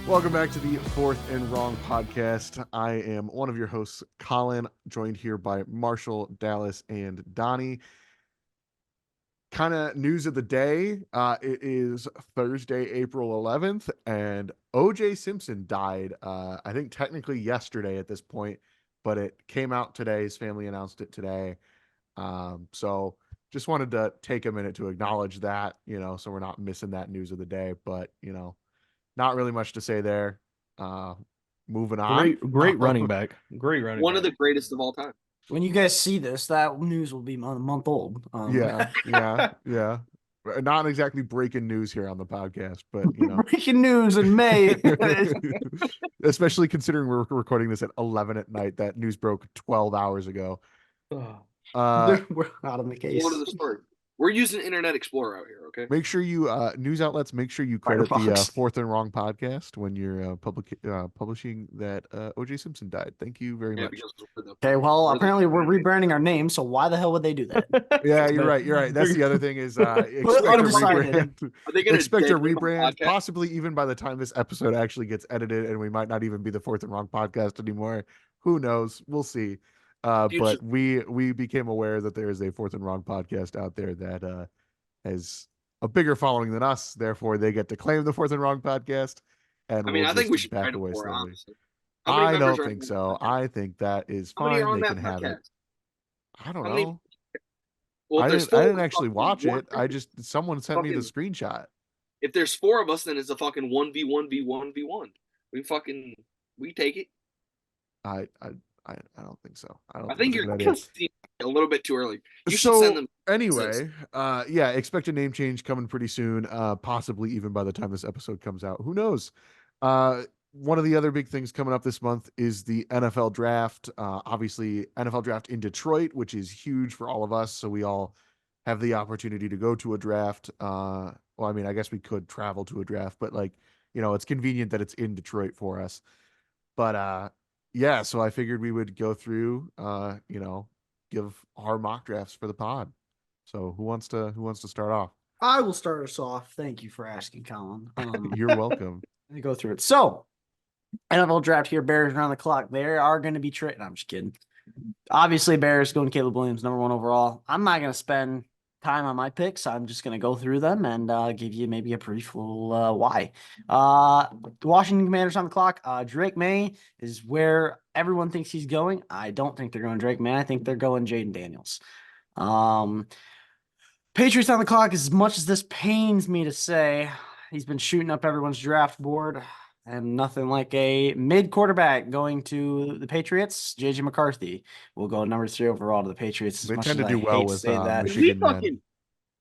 Welcome back to the Fourth and Wrong podcast. I am one of your hosts, Colin, joined here by Marshall, Dallas, and Donnie. Kind of news of the day. It is Thursday, April 11th, and O.J. Simpson died, I think technically yesterday at this point, but it came out today. His family announced it today. So just wanted to take a minute to acknowledge that, so we're not missing that news of the day, but, not really much to say there. Moving on. Great running back. Great running One back. of the greatest of all time. When you guys see this, that news will be a month old. Yeah. Not exactly breaking news here on the podcast, but breaking news in May. Especially considering we're recording this at 11 at night. That news broke 12 hours ago. We're out of the case. One of the story. We're using Internet Explorer out here, okay? Make sure you news outlets. Make sure you credit Firefox. the Fourth and Wrong podcast when you're publishing that O.J. Simpson died. Thank you very much. Okay, well, apparently we're rebranding our name, so why the hell would they do that? Yeah, you're right. That's the other thing is expect a rebrand. Expect a rebrand, possibly even by the time this episode actually gets edited, and we might not even be the Fourth and Wrong podcast anymore. Who knows? We'll see. But we became aware that there is a Fourth and Wrong podcast out there that has a bigger following than us. Therefore, they get to claim the Fourth and Wrong podcast. And I think we should back away slowly. I don't think so. I think that is fine. They can have it. I don't know. Well, I didn't actually watch it. Someone sent me the screenshot. If there's 4 of us, then it's a fucking 1v1v1v1. We take it. I don't think so. I think you're a little bit too early. You should send them. Anyway, expect a name change coming pretty soon. Possibly even by the time this episode comes out. Who knows? One of the other big things coming up this month is the NFL draft. Obviously, NFL draft in Detroit, which is huge for all of us. So we all have the opportunity to go to a draft. I guess we could travel to a draft, but it's convenient that it's in Detroit for us. But yeah, so I figured we would go through, give our mock drafts for the pod. So who wants to start off? I will start us off. Thank you for asking, Colin. You're welcome. Let me go through it. So, NFL draft here, Bears around the clock. They are going to be trading. I'm just kidding. Obviously, Bears going to Caleb Williams, number 1 overall. I'm not going to spend time on my picks. I'm just going to go through them and give you maybe a brief little why. The Washington Commanders on the clock. Drake May is where everyone thinks he's going. I don't think they're going Drake May. I think they're going Jaden Daniels. Patriots on the clock. As much as this pains me to say, he's been shooting up everyone's draft board. And nothing like a mid quarterback going to the Patriots. JJ McCarthy will go number 3 overall to the Patriots. They tend to do well with Michigan.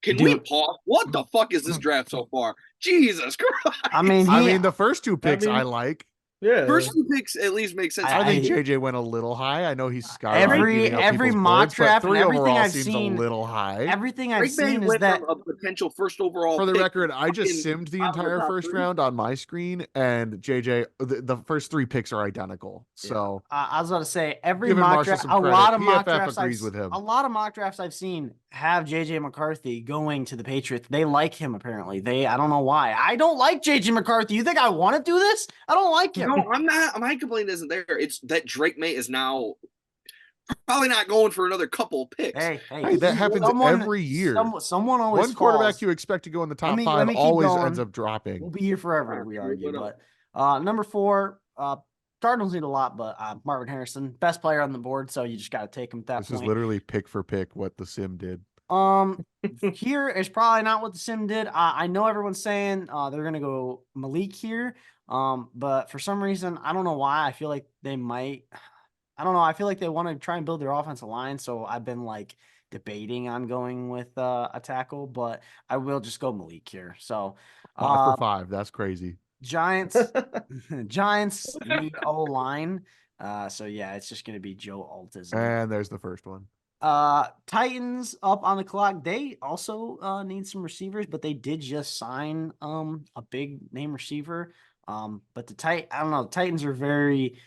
Can we pause? What the fuck is this draft so far? Jesus Christ! I mean, the first 2 picks I like. Yeah, first 2 picks at least make sense. I think JJ went a little high. I know he's skyrocketing. Every mock draft and everything I've seen a little high. Everything I've seen is that a potential first overall. For the record, I just simmed the entire first round on my screen, and JJ, the first 3 picks are identical. So I was about to say every mock draft, a lot of mock drafts agrees with him. A lot of mock drafts I've seen have JJ McCarthy going to the Patriots. They like him apparently. I don't know why. I don't like JJ McCarthy. You think I want to do this? I don't like him. No, I'm not. My complaint isn't there. It's that Drake May is now probably not going for another couple picks. Hey, that happens every year. Someone always one quarterback you expect to go in the top 5 always ends up dropping. We'll be here forever. We argue, but number 4, Cardinals need a lot, but Marvin Harrison, best player on the board, so you just got to take him at that point. This is literally pick for pick what the sim did. Here is probably not what the sim did. I know everyone's saying they're gonna go Malik here, but for some reason I don't know why. I feel like they might. I don't know. I feel like they want to try and build their offensive line, so I've been debating on going with a tackle, but I will just go Malik here. So 5 for 5. That's crazy. Giants need O-line. So yeah, it's just gonna be Joe Alt. And there's the first one. Titans up on the clock. They also need some receivers, but they did just sign a big name receiver. But I don't know. The Titans are very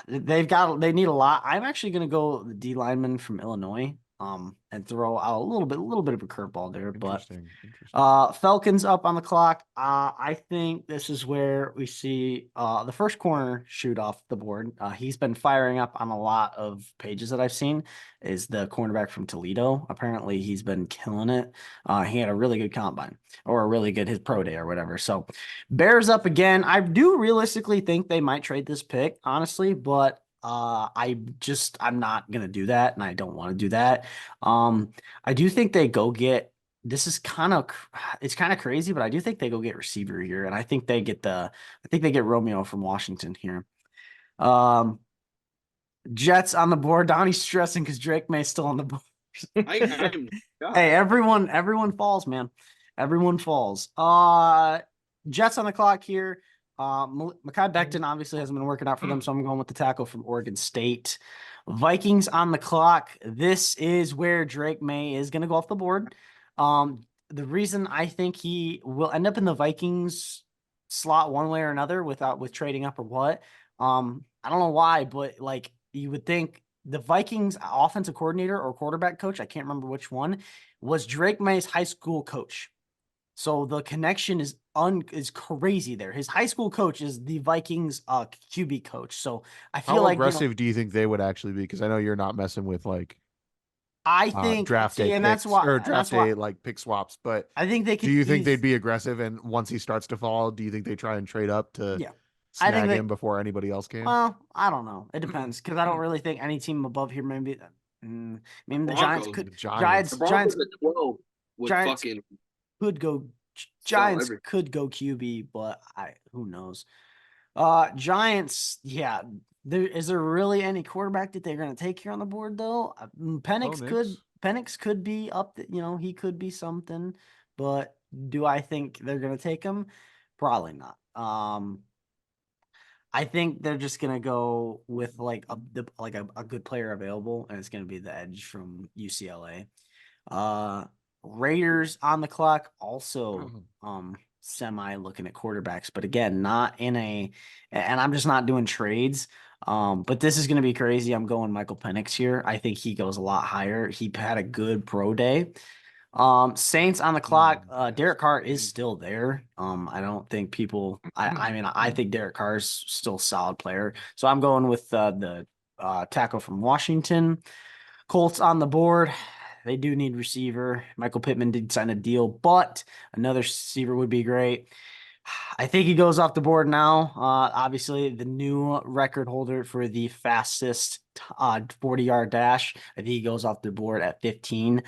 they need a lot. I'm actually gonna go the D lineman from Illinois. and throw out a little bit of a curveball there. But Interesting. Falcons up on the clock. I think this is where we see the first corner shoot off the board. He's been firing up on a lot of pages that I've seen. Is the cornerback from Toledo? Apparently, he's been killing it. He had a really good combine or a really good his pro day or whatever. So, Bears up again. I do realistically think they might trade this pick, honestly, but I'm not gonna do that, and I don't want to do that. I do think they go get. This is it's kind of crazy, but I do think they go get receiver here, and I think they get Romeo from Washington here. Jets on the board. Donnie's stressing because Drake May's still on the board. I'm Hey, everyone falls, man. Everyone falls. Jets on the clock here. Mekhi Becton obviously hasn't been working out for them, so I'm going with the tackle from Oregon State. Vikings on the clock. This is where Drake May is going to go off the board. The reason I think he will end up in the Vikings slot one way or another with trading up or what. I don't know why, but like you would think the Vikings offensive coordinator or quarterback coach, I can't remember which one, was Drake May's high school coach. So the connection is crazy there. His high school coach is the Vikings QB coach. So I feel How like aggressive do you think they would actually be? Because I know you're not messing with like I think draft day and picks that's why or and draft that's why day like pick swaps, but I think they do could you think they'd be aggressive? And once he starts to fall, do you think they try and trade up to Yeah. I think snag they him before anybody else can? well, I don't know. It depends because I don't really think any team above here maybe maybe the Giants Broncos. could The Giants. The Broncos at 12 would Giants fucking could go sell Giants everything. could go QB, but who knows. Giants, yeah. Is there really any quarterback that they're going to take here on the board though? Penix could be up. He could be something, but do I think they're going to take him? Probably not. I think they're just going to go with like a good player available, and it's going to be the edge from UCLA. Raiders on the clock, also semi looking at quarterbacks, but again, not in and I'm just not doing trades. But this is going to be crazy. I'm going Michael Penix here. I think he goes a lot higher. He had a good pro day. Saints on the clock. Derek Carr is still there. I don't think people. I mean, I think Derek Carr is still a solid player. So I'm going with the tackle from Washington. Colts on the board. They do need receiver. Michael Pittman did sign a deal, but another receiver would be great. I think he goes off the board now. Obviously, the new record holder for the fastest 40-yard dash. I think he goes off the board at 15.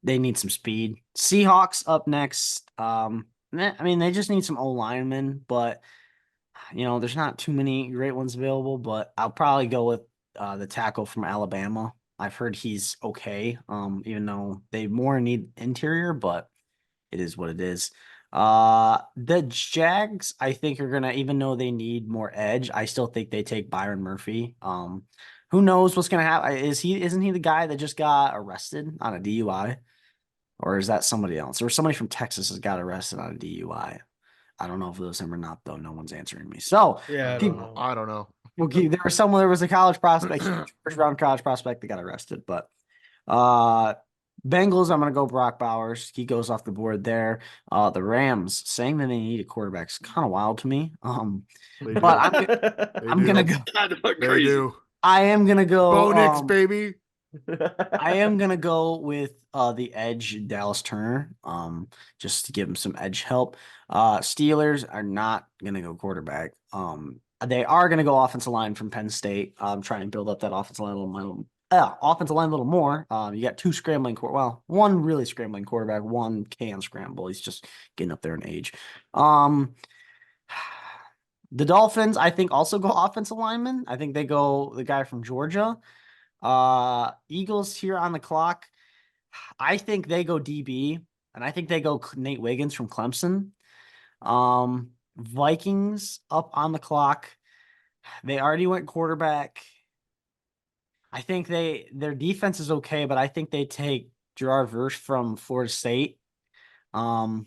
They need some speed. Seahawks up next. I mean, they just need some O linemen, but there's not too many great ones available. But I'll probably go with the tackle from Alabama. I've heard he's okay, even though they more need interior, but it is what it is. The Jags, I think, are gonna, even though they need more edge, I still think they take Byron Murphy. Who knows what's gonna happen? Isn't he the guy that just got arrested on a DUI? Or is that somebody else? Or somebody from Texas has got arrested on a DUI. I don't know if it was him or not, though. No one's answering me. So Yeah, I don't know. there was a college prospect, first round college prospect that got arrested. But Bengals, I'm gonna go Brock Bowers. He goes off the board there. The Rams saying that they need a quarterback is kind of wild to me. They But do. I'm gonna go. kind of They crazy. do. I am gonna go. Bo Nix, baby. I am gonna go with the edge Dallas Turner, just to give him some edge help. Steelers are not gonna go quarterback. They are gonna go offensive line from Penn State. Try and build up that offensive line a little more. You got two scrambling one really scrambling quarterback, one can scramble. He's just getting up there in age. The Dolphins, I think, also go offensive lineman. I think they go the guy from Georgia. Eagles here on the clock. I think they go DB, and I think they go Nate Wiggins from Clemson. Vikings up on the clock. They already went quarterback. I think their defense is okay, but I think they take Gerard Verse from Florida State. Cowboys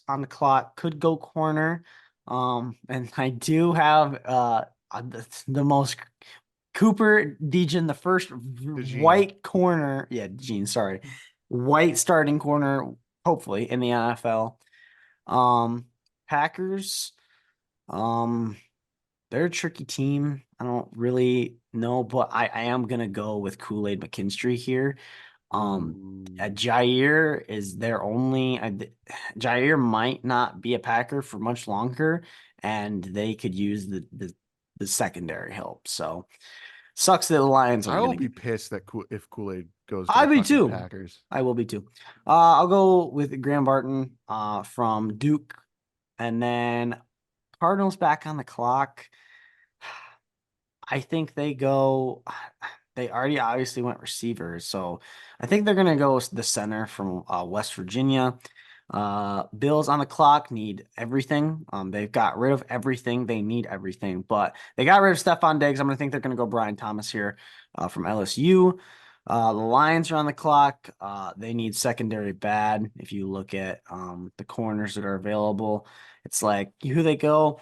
on the clock could go corner. And I do have the most Cooper DeJean, the first DeJean. white corner. Yeah, DeJean, sorry. White starting corner, hopefully, in the NFL. Packers, they're a tricky team. I don't really know, but I am gonna go with Kool-Aid McKinstry here. Jair is their only. Jair might not be a Packer for much longer, and they could use the secondary help. So sucks that the Lions I aren't will going to be get. pissed that if Kool-Aid goes to I the be fucking too. Packers. I will be too. I'll go with Graham Barton from Duke, and then Cardinals back on the clock. I think they go. They already obviously went receiver, so I think they're gonna go with the center from West Virginia. Bills on the clock need everything. They've got rid of everything. They need everything, but they got rid of Stephon Diggs. I'm gonna think they're gonna go Brian Thomas here from LSU. The Lions are on the clock. They need secondary bad. If you look at the corners that are available, it's like who they go.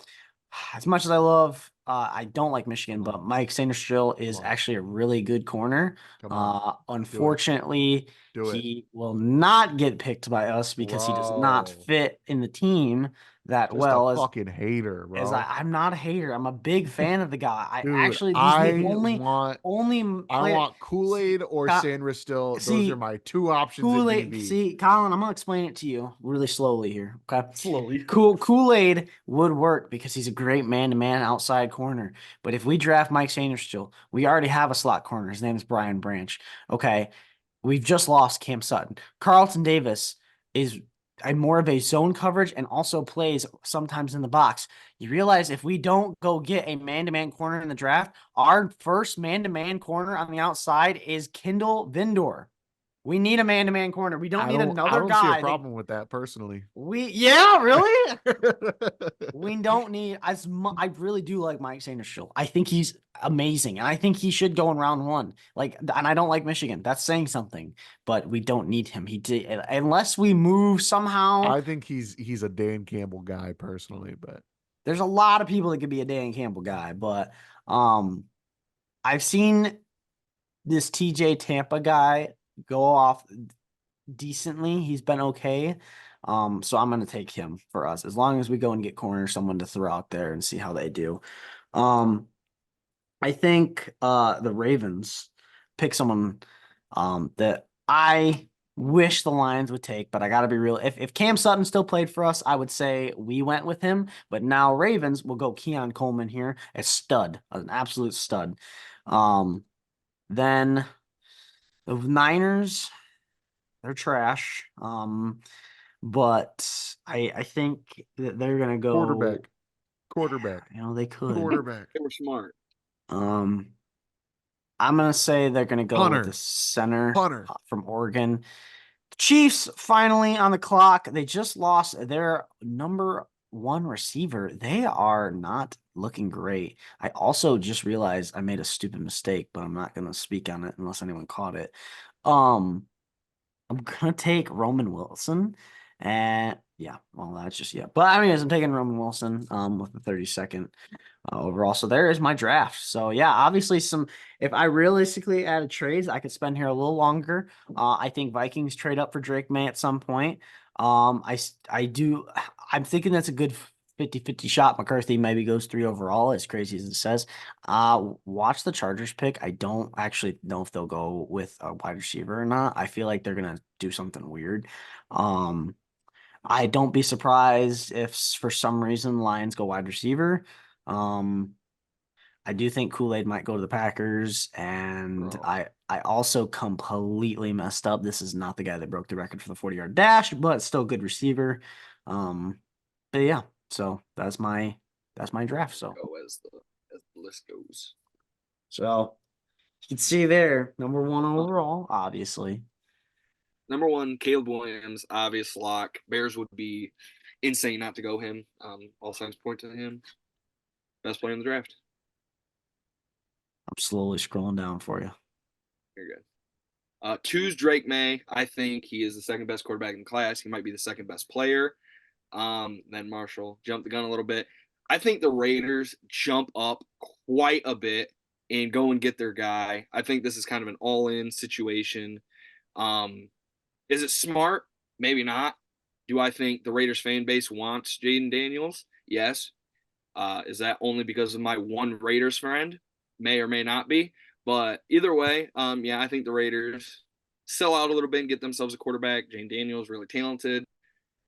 As much as I don't like Michigan, but Mike Sainristil is Come on. actually a really good corner. Come on. Unfortunately, Do it. he will not get picked by us because he does not Bro. fit in the team that Just well a as fucking hater, bro. I'm not a hater. I'm a big fan of the guy. I Dude, actually these are the only I player. want Kool-Aid or Ca- Sainristil. Those see, are my two options at Kool-Aid. DB. See, Colin, I'm gonna explain it to you really slowly here. Okay. Slowly. Kool-Aid would work because he's a great man-to-man outside corner. But if we draft Mike Sainristil, we already have a slot corner. His name is Brian Branch. Okay. We've just lost Cam Sutton. Carlton Davis is more of a zone coverage and also plays sometimes in the box. You realize if we don't go get a man-to-man corner in the draft, our first man-to-man corner on the outside is Kendall Vindor. We need a man-to-man corner. We don't need another I don't guy. see a problem with that personally. Really? We don't need as much. I really do like Mike Sainristil. I think he's amazing, and I think he should go in round one. Like, and I don't like Michigan. That's saying something, but we don't need him. He did unless we move somehow. I think he's a Dan Campbell guy personally, but There's a lot of people that could be a Dan Campbell guy, but I've seen this TJ Tampa guy go off decently. He's been okay. So I'm gonna take him for us as long as we go and get corner someone to throw out there and see how they do. I think the Ravens pick someone that I wish the Lions would take, but I gotta be real. If Cam Sutton still played for us, I would say we went with him. But now Ravens will go Keon Coleman here, a stud, an absolute stud. Then the Niners, they're trash. But I think that they're gonna go quarterback, You know, they could. quarterback. They were smart. I'm gonna say they're gonna go Punter. with the center Punter. from Oregon. Chiefs finally on the clock. They just lost their number one receiver. They are not looking great. I also just realized I made a stupid mistake, but I'm not gonna speak on it unless anyone caught it. I'm gonna take Roman Wilson. And yeah, well, that's just But anyways, I'm taking Roman Wilson with the 32nd overall. So there is my draft. So yeah, obviously if I realistically added trades, I could spend here a little longer. I think Vikings trade up for Drake May at some point. I'm thinking that's a good 50-50 shot. McCarthy maybe goes 3 overall, as crazy as it says. Watch the Chargers pick. I don't actually know if they'll go with a wide receiver or not. I feel like they're gonna do something weird. I don't be surprised if for some reason Lions go wide receiver. I do think Kool-Aid might go to the Packers, and Bro. I also completely messed up. This is not the guy that broke the record for the 40-yard dash, but still good receiver. But yeah, so that's my draft. So Go as the list goes. So you can see there, number 1 overall, obviously. Number 1, Caleb Williams, obvious lock. Bears would be insane not to go him. All signs point to him. Best player in the draft. I'm slowly scrolling down for you. You're good. 2's Drake May. I think he is the second best quarterback in the class. He might be the second best player. Then Marshall jumped the gun a little bit. I think the Raiders jump up quite a bit and go and get their guy. I think this is kind of an all-in situation. Is it smart? Maybe not. Do I think the Raiders fan base wants Jaden Daniels? Yes. Is that only because of my one Raiders friend? May or may not be. But either way, yeah, I think the Raiders sell out a little bit and get themselves a quarterback. Jaden Daniels, really talented.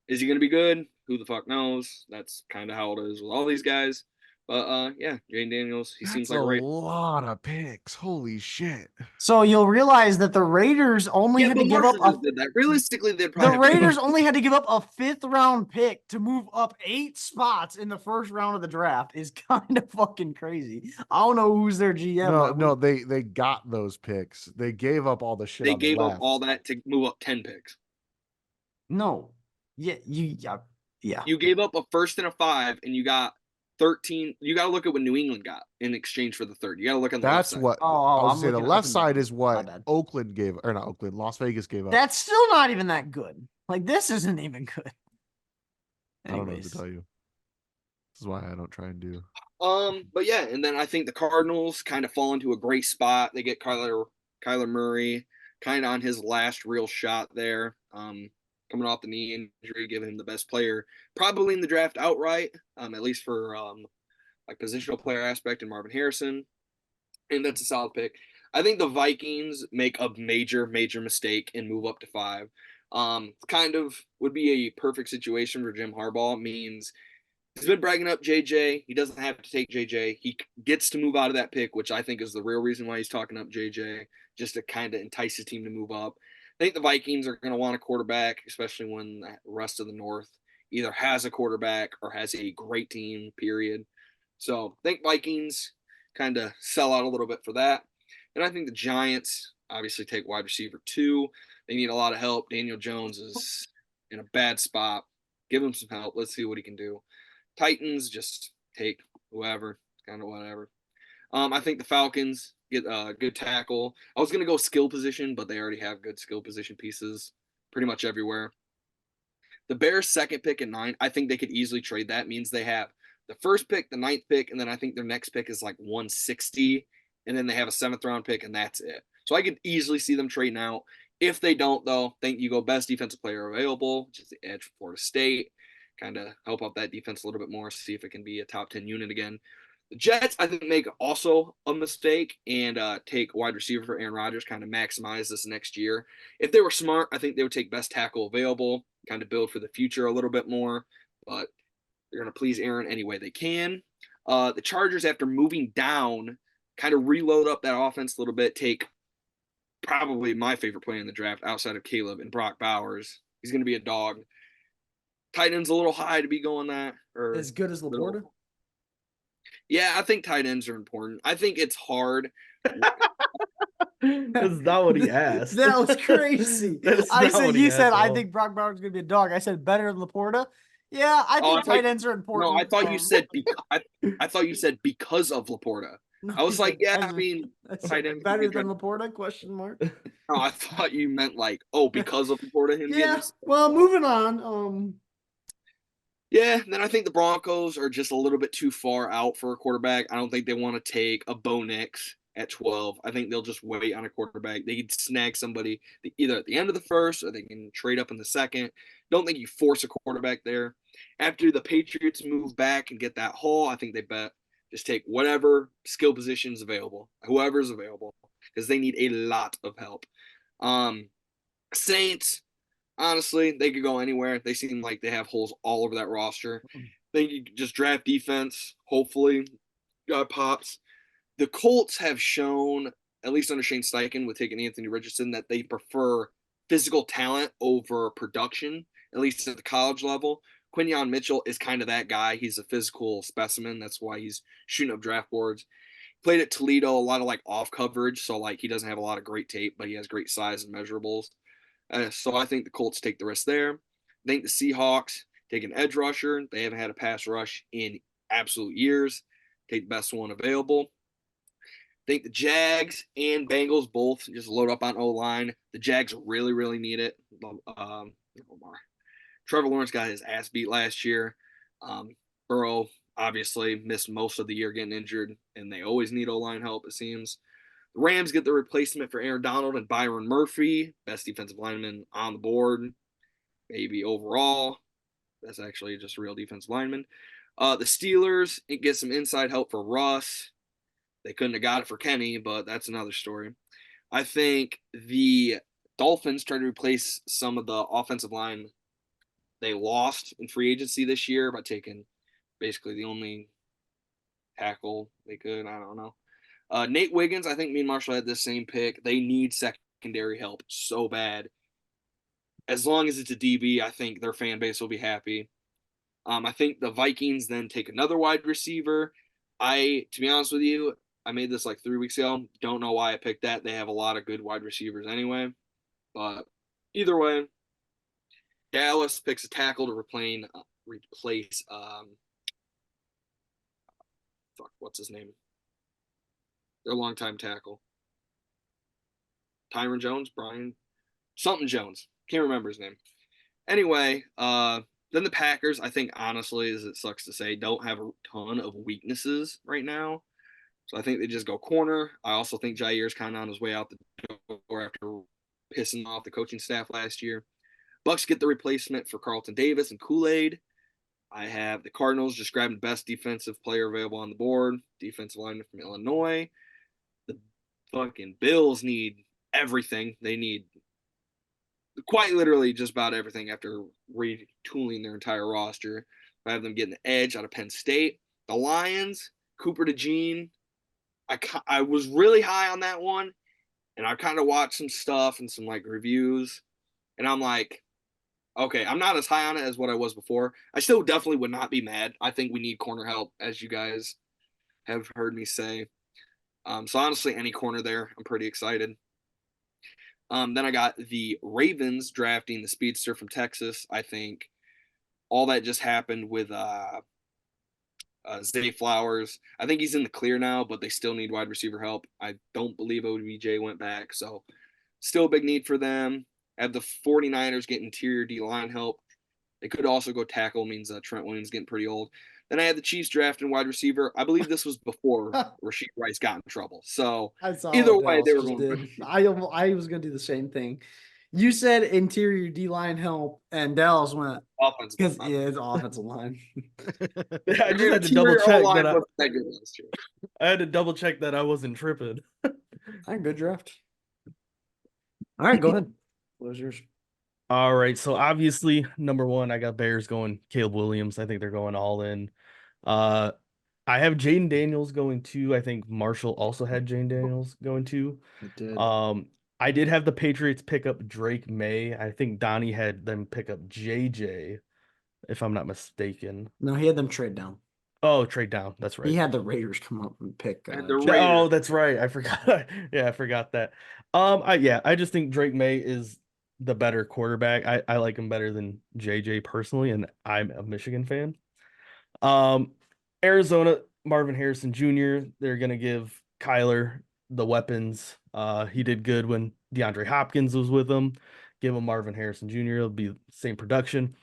Is he going to be good? Who the fuck knows? That's kind of how it is with all these guys. But yeah, Jaden Daniels, he seems That's like a a Raider. lot of picks. Holy shit. So you'll realize that the Raiders only Yeah, had but to give up Marshall just did that. Realistically, they'd the probably have to give Raiders up. only had to give up a 5th round pick to move up 8 spots in the first round of the draft is kind of fucking crazy. I don't know who's their GM. No, they got those picks. They gave up all the shit They on the gave up left. all that to move up 10 picks. No. Yeah, yeah. You gave up a first and a 5, and you got 13. You got to look at what New England got in exchange for the third. You got to look on the left That's side. what Oh, I was I'm saying. The looking left up and side down. is My what bad. Oakland gave, or not Oakland, Las Vegas gave up. That's still not even that good. Like, this isn't even good. I don't know what to Anyways. tell you. This is why I don't try and do. But yeah, and then I think the Cardinals kind of fall into a great spot. They get Kyler Murray kind of on his last real shot there. Coming off the knee injury, giving him the best player probably in the draft outright, at least for like positional player aspect in Marvin Harrison. And that's a solid pick. I think the Vikings make a major mistake and move up to 5. Kind of would be a perfect situation for Jim Harbaugh. Means he's been bragging up JJ. He doesn't have to take JJ. He gets to move out of that pick, which I think is the real reason why he's talking up JJ, just to kind of entice his team to move up. I think the Vikings are going to want a quarterback, especially when the rest of the North either has a quarterback or has a great team, period. So I think Vikings kind of sell out a little bit for that. And I think the Giants obviously take wide receiver 2. They need a lot of help. Daniel Jones is in a bad spot. Give him some help. Let's see what he can do. Titans just take whoever, kind of whatever. I think the Falcons get a good tackle. I was gonna go skill position, but they already have good skill position pieces pretty much everywhere. The Bears' second pick at 9, I think they could easily trade that. Means they have the first pick, the 9th pick, and then I think their next pick is like 160, and then they have a 7th round pick, and that's it. So I could easily see them trading out. If they don't, though, I think you go best defensive player available, which is the edge for Florida State. Kind of help out that defense a little bit more, see if it can be a top 10 unit again. The Jets, I think, make also a mistake and take wide receiver for Aaron Rodgers, kind of maximize this next year. If they were smart, I think they would take best tackle available, kind of build for the future a little bit more. But they're going to please Aaron any way they can. The Chargers, after moving down, kind of reload up that offense a little bit, take probably my favorite player in the draft outside of Caleb and Brock Bowers. He's going to be a dog. Tight end's a little high to be going that. Or As good as Laporta? Yeah, I think tight ends are important. I think it's hard. That's not what he asked. That was crazy. I said, you said, I think Brock Bowers is going to be a dog. I said, better than Laporta. Yeah, I think tight ends are important. No, I thought you said I thought you said because of Laporta. No, I was like, yeah, I I mean, tight ends better than Laporta? Question mark. No, I thought you meant like, because of Laporta. Yeah. Well, moving on. Yeah, then I think the Broncos are just a little bit too far out for a quarterback. I don't think they want to take a Bo Nix at 12. I think they'll just wait on a quarterback. They could snag somebody either at the end of the first or they can trade up in the second. Don't think you force a quarterback there. After the Patriots move back and get that haul, I think they bet just take whatever skill positions available, whoever's available, because they need a lot of help. Saints, honestly, they could go anywhere. They seem like they have holes all over that roster. They could just draft defense, hopefully, pops. The Colts have shown, at least under Shane Steichen with taking Anthony Richardson, that they prefer physical talent over production, at least at the college level. Quinyon Mitchell is kind of that guy. He's a physical specimen. That's why he's shooting up draft boards. Played at Toledo, a lot of like off coverage, so like he doesn't have a lot of great tape, but he has great size and measurables. So I think the Colts take the risk there. I think the Seahawks take an edge rusher. They haven't had a pass rush in absolute years. Take the best one available. I think the Jags and Bengals both just load up on O-line. The Jags really need it. Trevor Lawrence got his ass beat last year. Burrow obviously missed most of the year getting injured, and they always need O-line help, it seems. The Rams get the replacement for Aaron Donald and Byron Murphy, best defensive lineman on the board, maybe overall. That's actually just a real defensive lineman. The Steelers, it gets some inside help for Russ. They couldn't have got it for Kenny, but that's another story. I think the Dolphins try to replace some of the offensive line they lost in free agency this year by taking basically the only tackle they could. I don't know. Nate Wiggins, I think me and Marshall had this same pick. They need secondary help so bad. As long as it's a DB, I think their fan base will be happy. I think the Vikings then take another wide receiver. To be honest with you, I made this like 3 weeks ago. Don't know why I picked that. They have a lot of good wide receivers anyway. But either way, Dallas picks a tackle to replace what's his name? Their longtime tackle. Tyron Jones, Brian, something Jones. Can't remember his name. Anyway, then the Packers, I think honestly, as it sucks to say, don't have a ton of weaknesses right now. So I think they just go corner. I also think Jair's kind of on his way out the door after pissing off the coaching staff last year. Bucks get the replacement for Carlton Davis and Kool-Aid. I have the Cardinals just grabbing the best defensive player available on the board, defensive lineman from Illinois. The fucking Bills need everything. They need quite literally just about everything after retooling their entire roster. I have them getting the edge out of Penn State. The Lions, Cooper DeJean. I was really high on that one, and I kind of watched some stuff and some like reviews, and I'm like, okay, I'm not as high on it as what I was before. I still definitely would not be mad. I think we need corner help, as you guys have heard me say. So honestly, any corner there, I'm pretty excited. Then I got the Ravens drafting the speedster from Texas. I think all that just happened with Zay Flowers. I think he's in the clear now, but they still need wide receiver help. I don't believe OBJ went back, so still a big need for them. Have the 49ers get interior D-line help. They could also go tackle, means Trent Williams getting pretty old. Then I had the Chiefs drafting wide receiver. I believe this was before Rashid Rice got in trouble. So either way, they were going. I was going to do the same thing. You said interior D-line help, and Dallas went offensive because it's offensive line. Yeah, I just had to double check that. I had to double check that I wasn't tripping. All right, good draft. All right, go ahead. What was yours? All right, so obviously number one, I got Bears going Caleb Williams. I think they're going all in. I have Jaden Daniels going 2. I think Marshall also had Jaden Daniels going 2. It did. I did have the Patriots pick up Drake May. I think Donnie had them pick up JJ, if I'm not mistaken. No, he had them trade down. Oh, trade down. That's right. He had the Raiders come up and pick. Oh, that's right. I forgot. Yeah, I forgot that. I just think Drake May is the better quarterback. I like him better than JJ personally, and I'm a Michigan fan. Arizona, Marvin Harrison Jr., they're gonna give Kyler the weapons. He did good when DeAndre Hopkins was with him. Give him Marvin Harrison Jr. It'll be same production.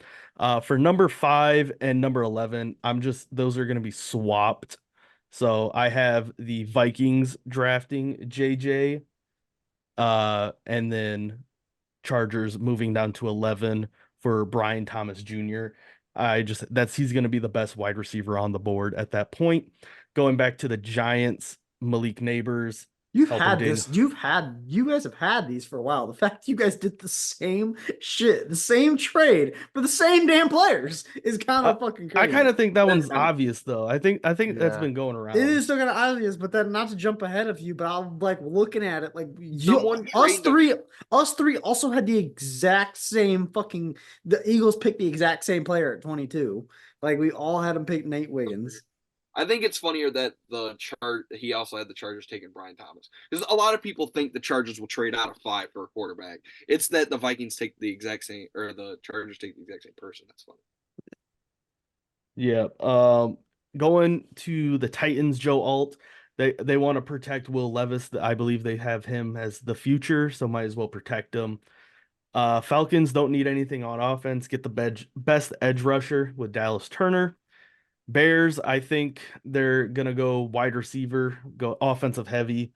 For number 5 and number 11, those are gonna be swapped. So I have the Vikings drafting JJ, and then Chargers moving down to 11 for Brian Thomas Jr. He's going to be the best wide receiver on the board at that point. Going back to the Giants, Malik Neighbors. You guys have had these for a while. The fact you guys did the same shit, the same trade for the same damn players is kind of fucking crazy. I kind of think that one's obvious though. I think that's been going around. It is still kind of obvious, but then not to jump ahead of you, but I'm like looking at it like us three also had the exact same the Eagles picked the exact same player at 22. Like we all had them pick Nate Wiggins. I think it's funnier that he also had the Chargers taking Brian Thomas, because a lot of people think the Chargers will trade out of 5 for a quarterback. It's that the Vikings take the exact same, or the Chargers take the exact same person. That's funny. Yeah. Going to the Titans, Joe Alt. They want to protect Will Levis. I believe they have him as the future, so might as well protect him. Falcons don't need anything on offense. Get the best edge rusher with Dallas Turner. Bears, I think they're gonna go wide receiver, go offensive heavy.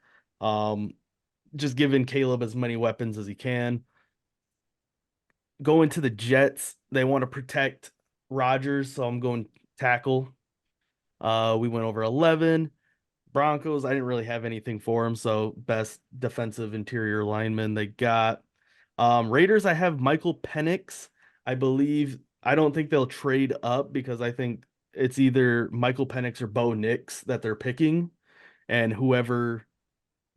Just giving Caleb as many weapons as he can. Going to the Jets, they want to protect Rodgers, so I'm going tackle. We went over 11. Broncos, I didn't really have anything for him, so best defensive interior lineman they got. Raiders, I have Michael Penix. I believe I don't think they'll trade up because I think it's either Michael Penix or Bo Nix that they're picking, and whoever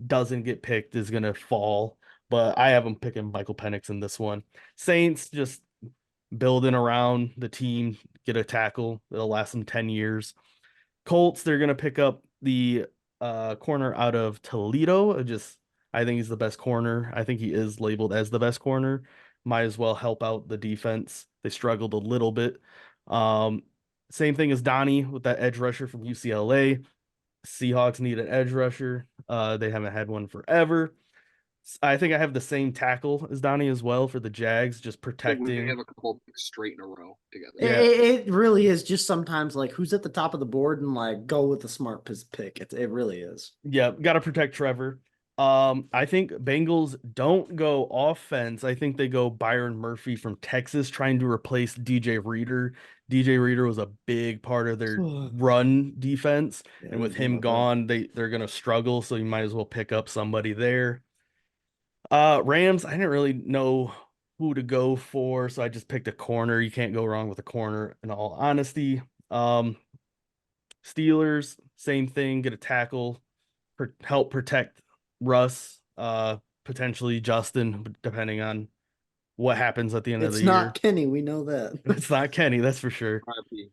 doesn't get picked is gonna fall. But I have them picking Michael Penix in this one. Saints just building around the team, get a tackle. It'll last them 10 years. Colts, they're gonna pick up the corner out of Toledo. I think he's the best corner. I think he is labeled as the best corner. Might as well help out the defense. They struggled a little bit. Um, Same thing as Donnie with that edge rusher from UCLA. Seahawks need an edge rusher. They haven't had one forever. I think I have the same tackle as Donnie as well for the Jags, just We protecting. have a couple of picks straight in a row together. Yeah. It really is just sometimes like who's at the top of the board and like go with the smart pick. It really is. Yeah, got to protect Trevor. I think Bengals don't go offense. I think they go Byron Murphy from Texas trying to replace DJ Reader. DJ Reader was a big part of their run defense, Yeah, and with him gone, they're gonna struggle. So you might as well pick up somebody there. Rams, I didn't really know who to go for, so I just picked a corner. You can't go wrong with a corner, in all honesty. Steelers, same thing, get a tackle, help protect Russ, potentially Justin, depending on what happens at the end of It's the not year. Kenny, we know that. It's not Kenny, that's for sure. RIP.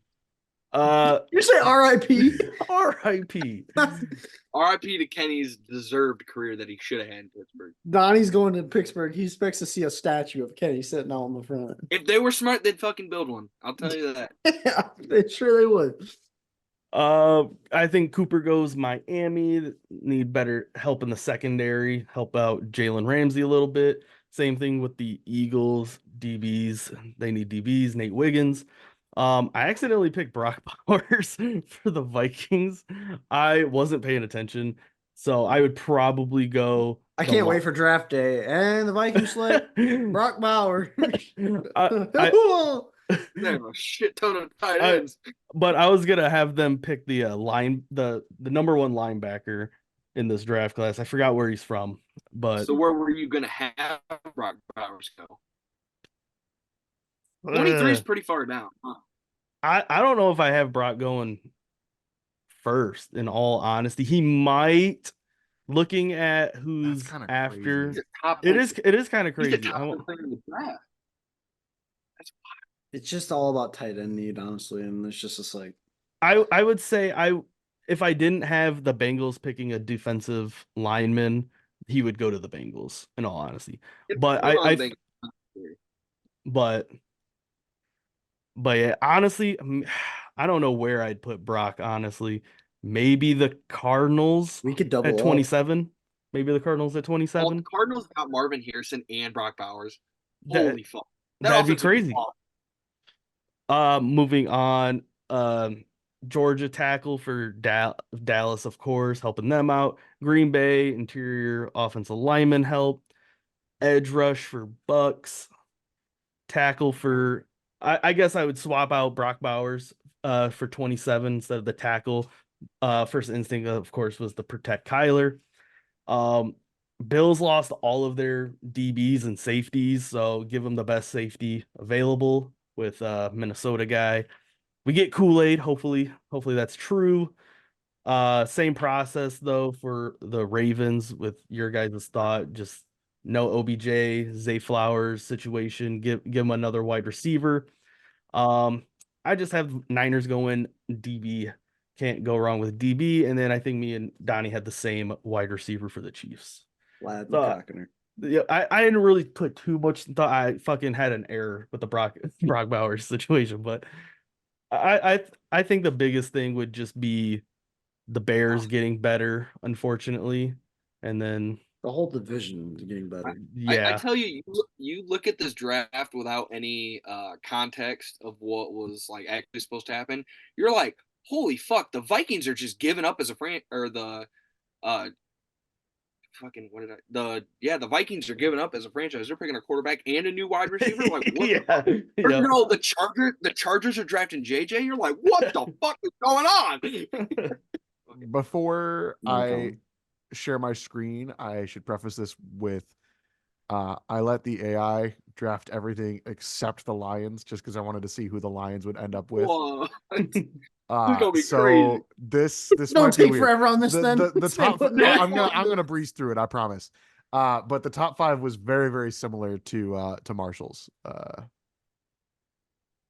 You say R.I.P. R.I.P. RIP to Kenny's deserved career that he should have had in Pittsburgh. Donnie's going to Pittsburgh. He expects to see a statue of Kenny sitting out in the front. If they were smart, they'd fucking build one. I'll tell you that. Yeah, they sure they would. I think Cooper goes Miami. Need better help in the secondary. Help out Jalen Ramsey a little bit. Same thing with the Eagles, DBs. They need DBs. Nate Wiggins. I accidentally picked Brock Bowers for the Vikings. I wasn't paying attention, so I would probably go. I can't wait for draft day. And the Vikings select Brock Bauer. They have a shit ton of tight I- ends. But I was gonna have them pick the the number one linebacker in this draft class. I forgot where he's from, but So where were you gonna have Brock Bowers go? 23 is pretty far down. Huh? I don't know if I have Brock going first. In all honesty, he might. Looking at who's kinda after, He's a top it is kind of He's the crazy. top player in the draft. It's just all about tight end need, honestly, and it's just like I would say if I didn't have the Bengals picking a defensive lineman, he would go to the Bengals. In all honesty, but but yeah, honestly, I don't know where I'd put Brock. Honestly, maybe the Cardinals we could double at 27. Maybe the Cardinals at Well, 27. the Cardinals got Marvin Harrison and Brock Bowers. That- Holy fuck. That'd be offense would be crazy. awesome. Moving on, Georgia tackle for Dallas, of course, helping them out. Green Bay interior offensive lineman help. Edge rush for Bucks. Tackle for I guess I would swap out Brock Bowers for 27 instead of the tackle. First instinct, of course, was to protect Kyler. Bills lost all of their DBs and safeties, so give them the best safety available with Minnesota guy. We get Kool-Aid, hopefully that's true. Same process though for the Ravens with your guys' thought, just no OBJ, Zay Flowers situation, give him another wide receiver. I just have Niners going DB. Can't go wrong with DB, and then I think me and Donnie had the same wide receiver for the Chiefs. Lad So, yeah, I didn't really put too much thought. I fucking had an error with the Brock Bowers situation, but I think the biggest thing would just be the Bears getting better, unfortunately, and then the whole division is getting better. yeah, I tell you, you look at this draft without any context of what was like actually supposed to happen. You're like, holy fuck, the Vikings are just giving up as a or the fucking what did I the Vikings are giving up as a franchise. They're picking a quarterback and a new wide receiver. Like what? Yeah. Or Yep. no, the Chargers are drafting JJ. You're like, what the fuck is going on? Before No I comment. share my screen, I should preface this with I let the AI draft everything except the Lions just because I wanted to see who the Lions would end up with. Whoa. This is gonna be crazy. So this Don't might be take weird. forever on this. Then The Stay top with I'm that. gonna breeze through it, I promise. But the top 5 was very, very similar to Marshall's.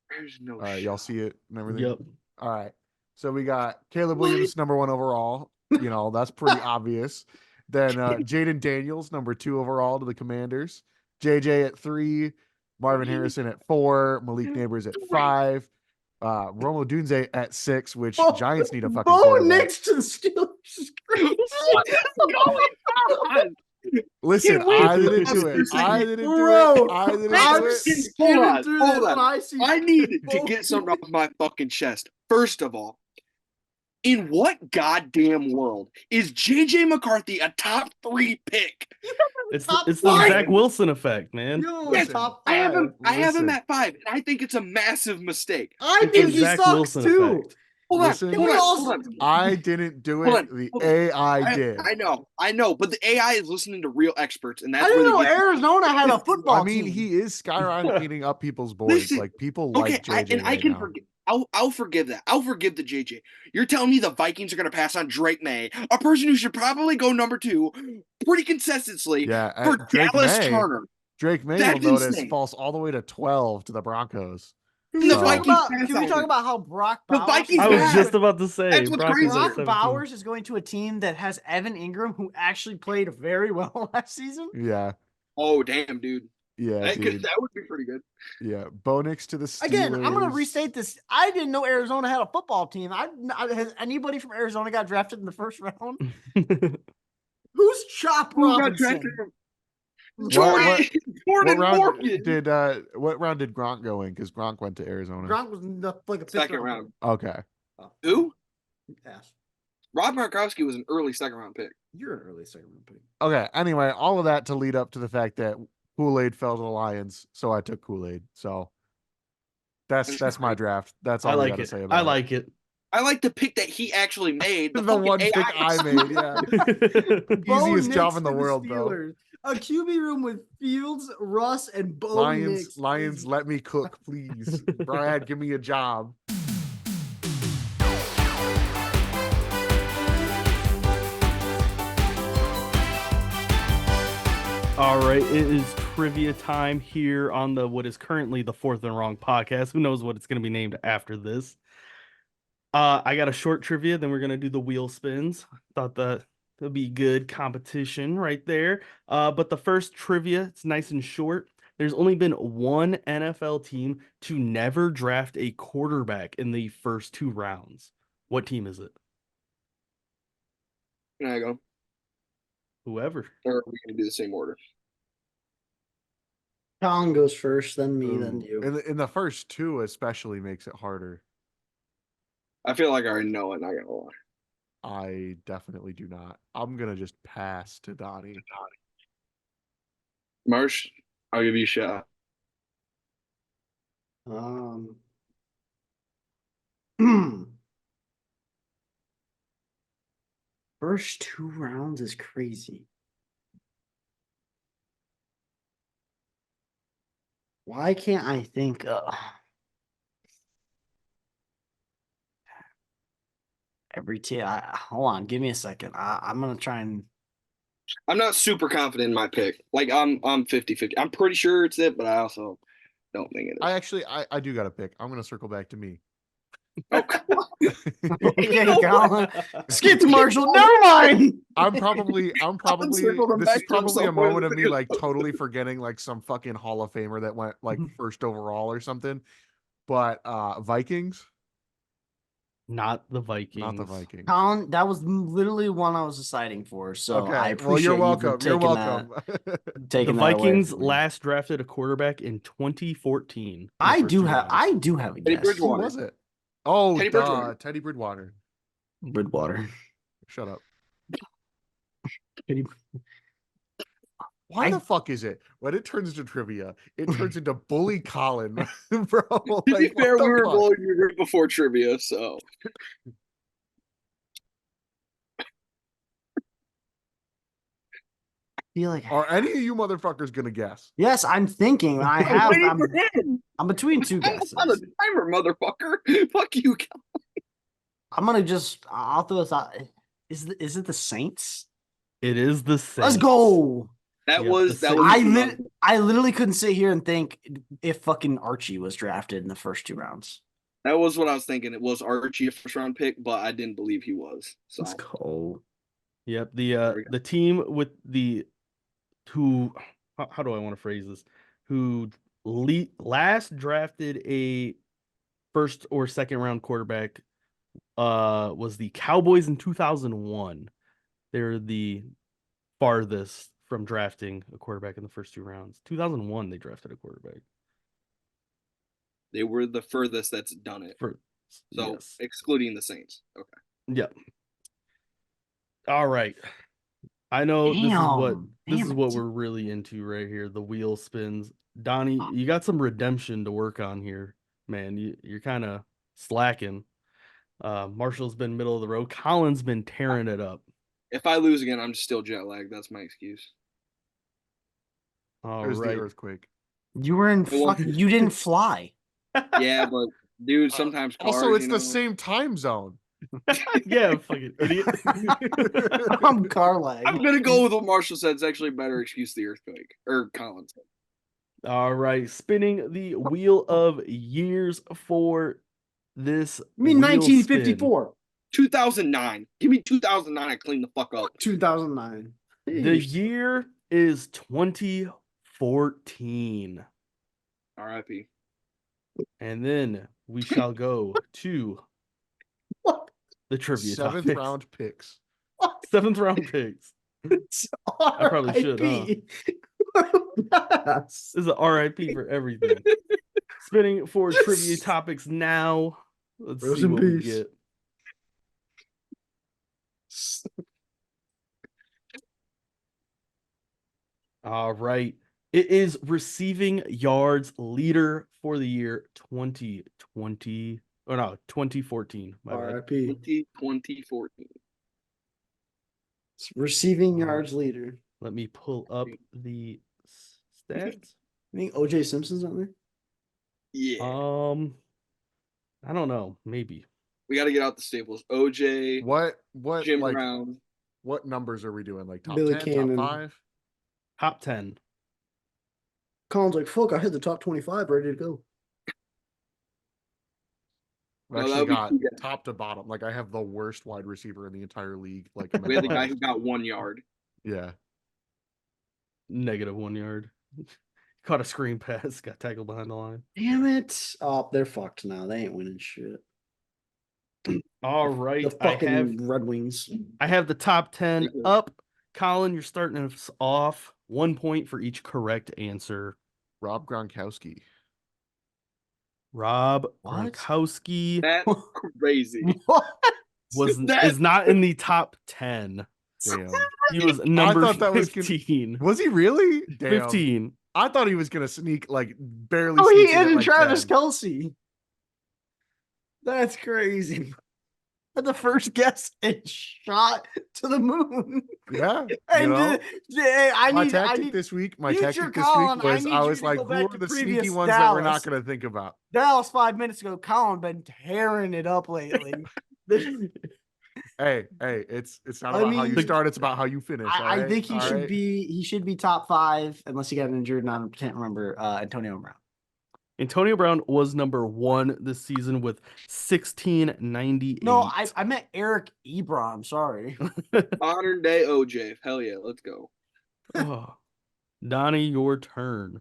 There's no Y'all shot. see it and everything. Yep. All right. So we got Caleb What? Williams, number 1 overall. You know, that's pretty obvious. Then Jaden Daniels, number 2 overall to the Commanders. JJ at 3, Marvin Harrison at 4, Malik Neighbors at 5, Romo Dunze at 6, which Giants need a fucking Bo quarterback. Nix to the Steelers. What is going on? Listen, Can we I didn't pause do it. for a second? I didn't do Bro, it. I didn't I'm do it. skimming Hold on, through hold this on. when I see. I need to Bo get something off my fucking chest. First of all, in what goddamn world is JJ McCarthy a top 3 pick? It's Top the five. Zach Wilson effect, man. Yo, Listen, top I have him. 5. I have him Listen. at 5, and I think it's a massive mistake. I It's think the he Zach sucks Wilson too. effect. Hold on, Listen, hold we on, all- hold on. I didn't do Hold it. on, The hold on. AI did. I know, but the AI is listening to real experts, and I that's didn't where know they get. Arizona had a football I mean, team. he is skyrocketing up people's boards. Listen, Like people Okay, like JJ I right can now. forgive. I'll forgive that. I'll forgive the JJ. You're telling me the Vikings are going to pass on Drake May, a person who should probably go number 2 pretty consistently Yeah, for Drake Dallas May. Turner. Drake May, That's you'll notice, insane. falls all the way to 12 to the Broncos. Can The we, talk Vikings about, pass can we on talk him. about how Brock The Bowers? Vikings I pass. was just about to say That's what's Broncos crazy. at Brock 17. Bowers is going to a team that has Evan Ingram, who actually played very well last season. Yeah, Oh damn, dude. yeah, dude. That would be pretty good. Yeah, Bo Nix to the Steelers. Again, I'm going to restate this. I didn't know Arizona had a football team. Has anybody from Arizona got drafted in the first round? Who's Chop Who got Robinson? drafted from What Jordan round Morgan. did what round did Gronk go in? Because Gronk went to Arizona. Gronk was like a fifth Second round. Okay. Who? Pass. Rob Gronkowski was an early second round pick. You're an early second round pick. Okay. Anyway, all of that to lead up to the fact that Kool-Aid fell to the Lions, so I took Kool-Aid. So that's my draft. That's all I I like got to it. say about I it. like it. I like the pick that he actually made. The fucking one pick AI I made, yeah. Bo Easiest Nix job in the to world, though. Steelers. A QB room with Fields, Russ, and Bo Nix. Lions, let me cook, please. Brad, give me a job. All right, it is trivia time here on the what is currently the Fourth and Wrong podcast. Who knows what it's going to be named after this? I got a short trivia, then we're going to do the wheel spins. Thought that would be good competition right there. But the first trivia, it's nice and short. There's only been one NFL team to never draft a quarterback in the first 2 rounds. What team is it? Can I go? Whoever. Or are we going to do the same order? Colin goes first, then me, then Ooh. you. In the first 2 especially makes it harder. I feel like I already know it, not going to lie. I definitely do not. I'm going to just pass to Donnie. Marsh, I'll give you a shot. First 2 rounds is crazy. Why can't I think every team? Hold on, give me a second. I'm gonna try and. I'm not super confident in my pick. Like I'm 50-50. I'm pretty sure it's it, but I also don't think it is. I do got to pick. I'm going to circle back to me. Okay. Okay, Colin. Skip to Marshall. Never mind. I'm probably circled him this back is to probably a himself. Where moment is of me it? like totally forgetting like some fucking Hall of Famer that went like first overall or something. But Vikings, Not the Vikings. not the Vikings. Colin, that was literally one I was deciding for. So Okay, I well appreciate you're you welcome. for You're taking welcome. that. Taking The that away Vikings from me. last drafted a quarterback in 2014. I first do 2 have. rounds. I do have a Teddy guess. Who Bridgewater. was it? Oh, Teddy Bridgewater. Teddy Bridgewater. Bridgewater. Shut up. Teddy- Why I- the fuck is it when it turns into trivia, it turns into bully Colin, bro? To be Like, fair, what the we were fuck? bullied right before trivia, so feel like Are any of you motherfuckers gonna guess? yes, I'm thinking. I'm waiting for him. I'm between two I'm guesses. on the timer, motherfucker. Fuck you. I'm gonna just I'll throw this out. Is it the Saints? It is the Saints. Let's go. That Yep, was the that was. I literally couldn't sit here and think if fucking Archie was drafted in the first 2 rounds. That was what I was thinking. It was Archie a first round pick, but I didn't believe he was. So Let's go. Yep. we go. The team with the who how do I want to phrase this? Who last drafted a first or second round quarterback was the Cowboys in 2001. They're the farthest from drafting a quarterback in the first 2 rounds. 2001 they drafted a quarterback. They were the furthest that's done it. So yes. excluding the Saints. Okay. Yep. All right. I know this is what we're really into right here. The wheel spins. Donnie, you got some redemption to work on here, man. You're kind of slacking. Marshall's been middle of the road. Colin's been tearing it up. If I lose again, I'm just still jet lagged. That's my excuse. All There's right. the earthquake. You were in you didn't fly. Yeah, but dude, sometimes cars, Also, it's the same time zone. Yeah, fucking idiot. I'm car lag. I'm gonna go with what Marshall said. It's actually a better excuse. The earthquake or Colin said. All right, spinning the wheel of years for this. I mean wheel 1954. 2009. Give me 2009. I clean the fuck up. 2009. The year is 2014. R.I.P. And then we shall go to the trivia 7th topics. round picks. 7th round picks. I probably should, huh? This is an RIP for everything. Spinning for trivia topics now. Let's Rest see in what peace. we get. All right. It is receiving yards leader for the year 2020. Or no, 2014. My bad. RIP. 2014. Receiving yards leader. Let me pull up the stats. I think OJ Simpson's on there. Yeah. I don't know. Maybe. We got to get out the staples. OJ. What Jim like Brown. what numbers are we doing? Like top Billy 10, Cannon. top 5? Top 10. Colin's like, fuck, I hit the top 25, ready to go. I've No, actually that'd be got too good. top to bottom. Like I have the worst wide receiver in the entire league. Like We had the guy who got 1 yard. yeah. Negative 1 yard. Caught a screen pass. Got tackled behind the line. Damn it. Oh, they're fucked now. They ain't winning shit. All right. The fucking Red Wings. I have the top 10 Mhm. up. Colin, you're starting us off. 1 point for each correct answer. Rob Gronkowski. Rob What? Gronkowski That's crazy. What? is not in the top 10. Damn. He was number thought that was 15. Was he really? Damn. 15. I thought he was gonna sneak like barely. Oh, he sneak in at, ended like, Travis 10. Kelsey. That's crazy. The first guess is shot to the moon. Yeah. And My tactic this week was I was like, who are the sneaky ones that we're not going to think about? Dallas 5 minutes ago. Colin been tearing it up lately. Hey, it's not about how you start; it's about how you finish. I think he should right? he should be top 5 unless he got injured. And I can't remember Antonio Brown. Antonio Brown was number 1 this season with 1698. No, I meant Eric Ebron. Sorry. Modern day OJ. Hell yeah, let's go. Oh. Donnie, your turn. To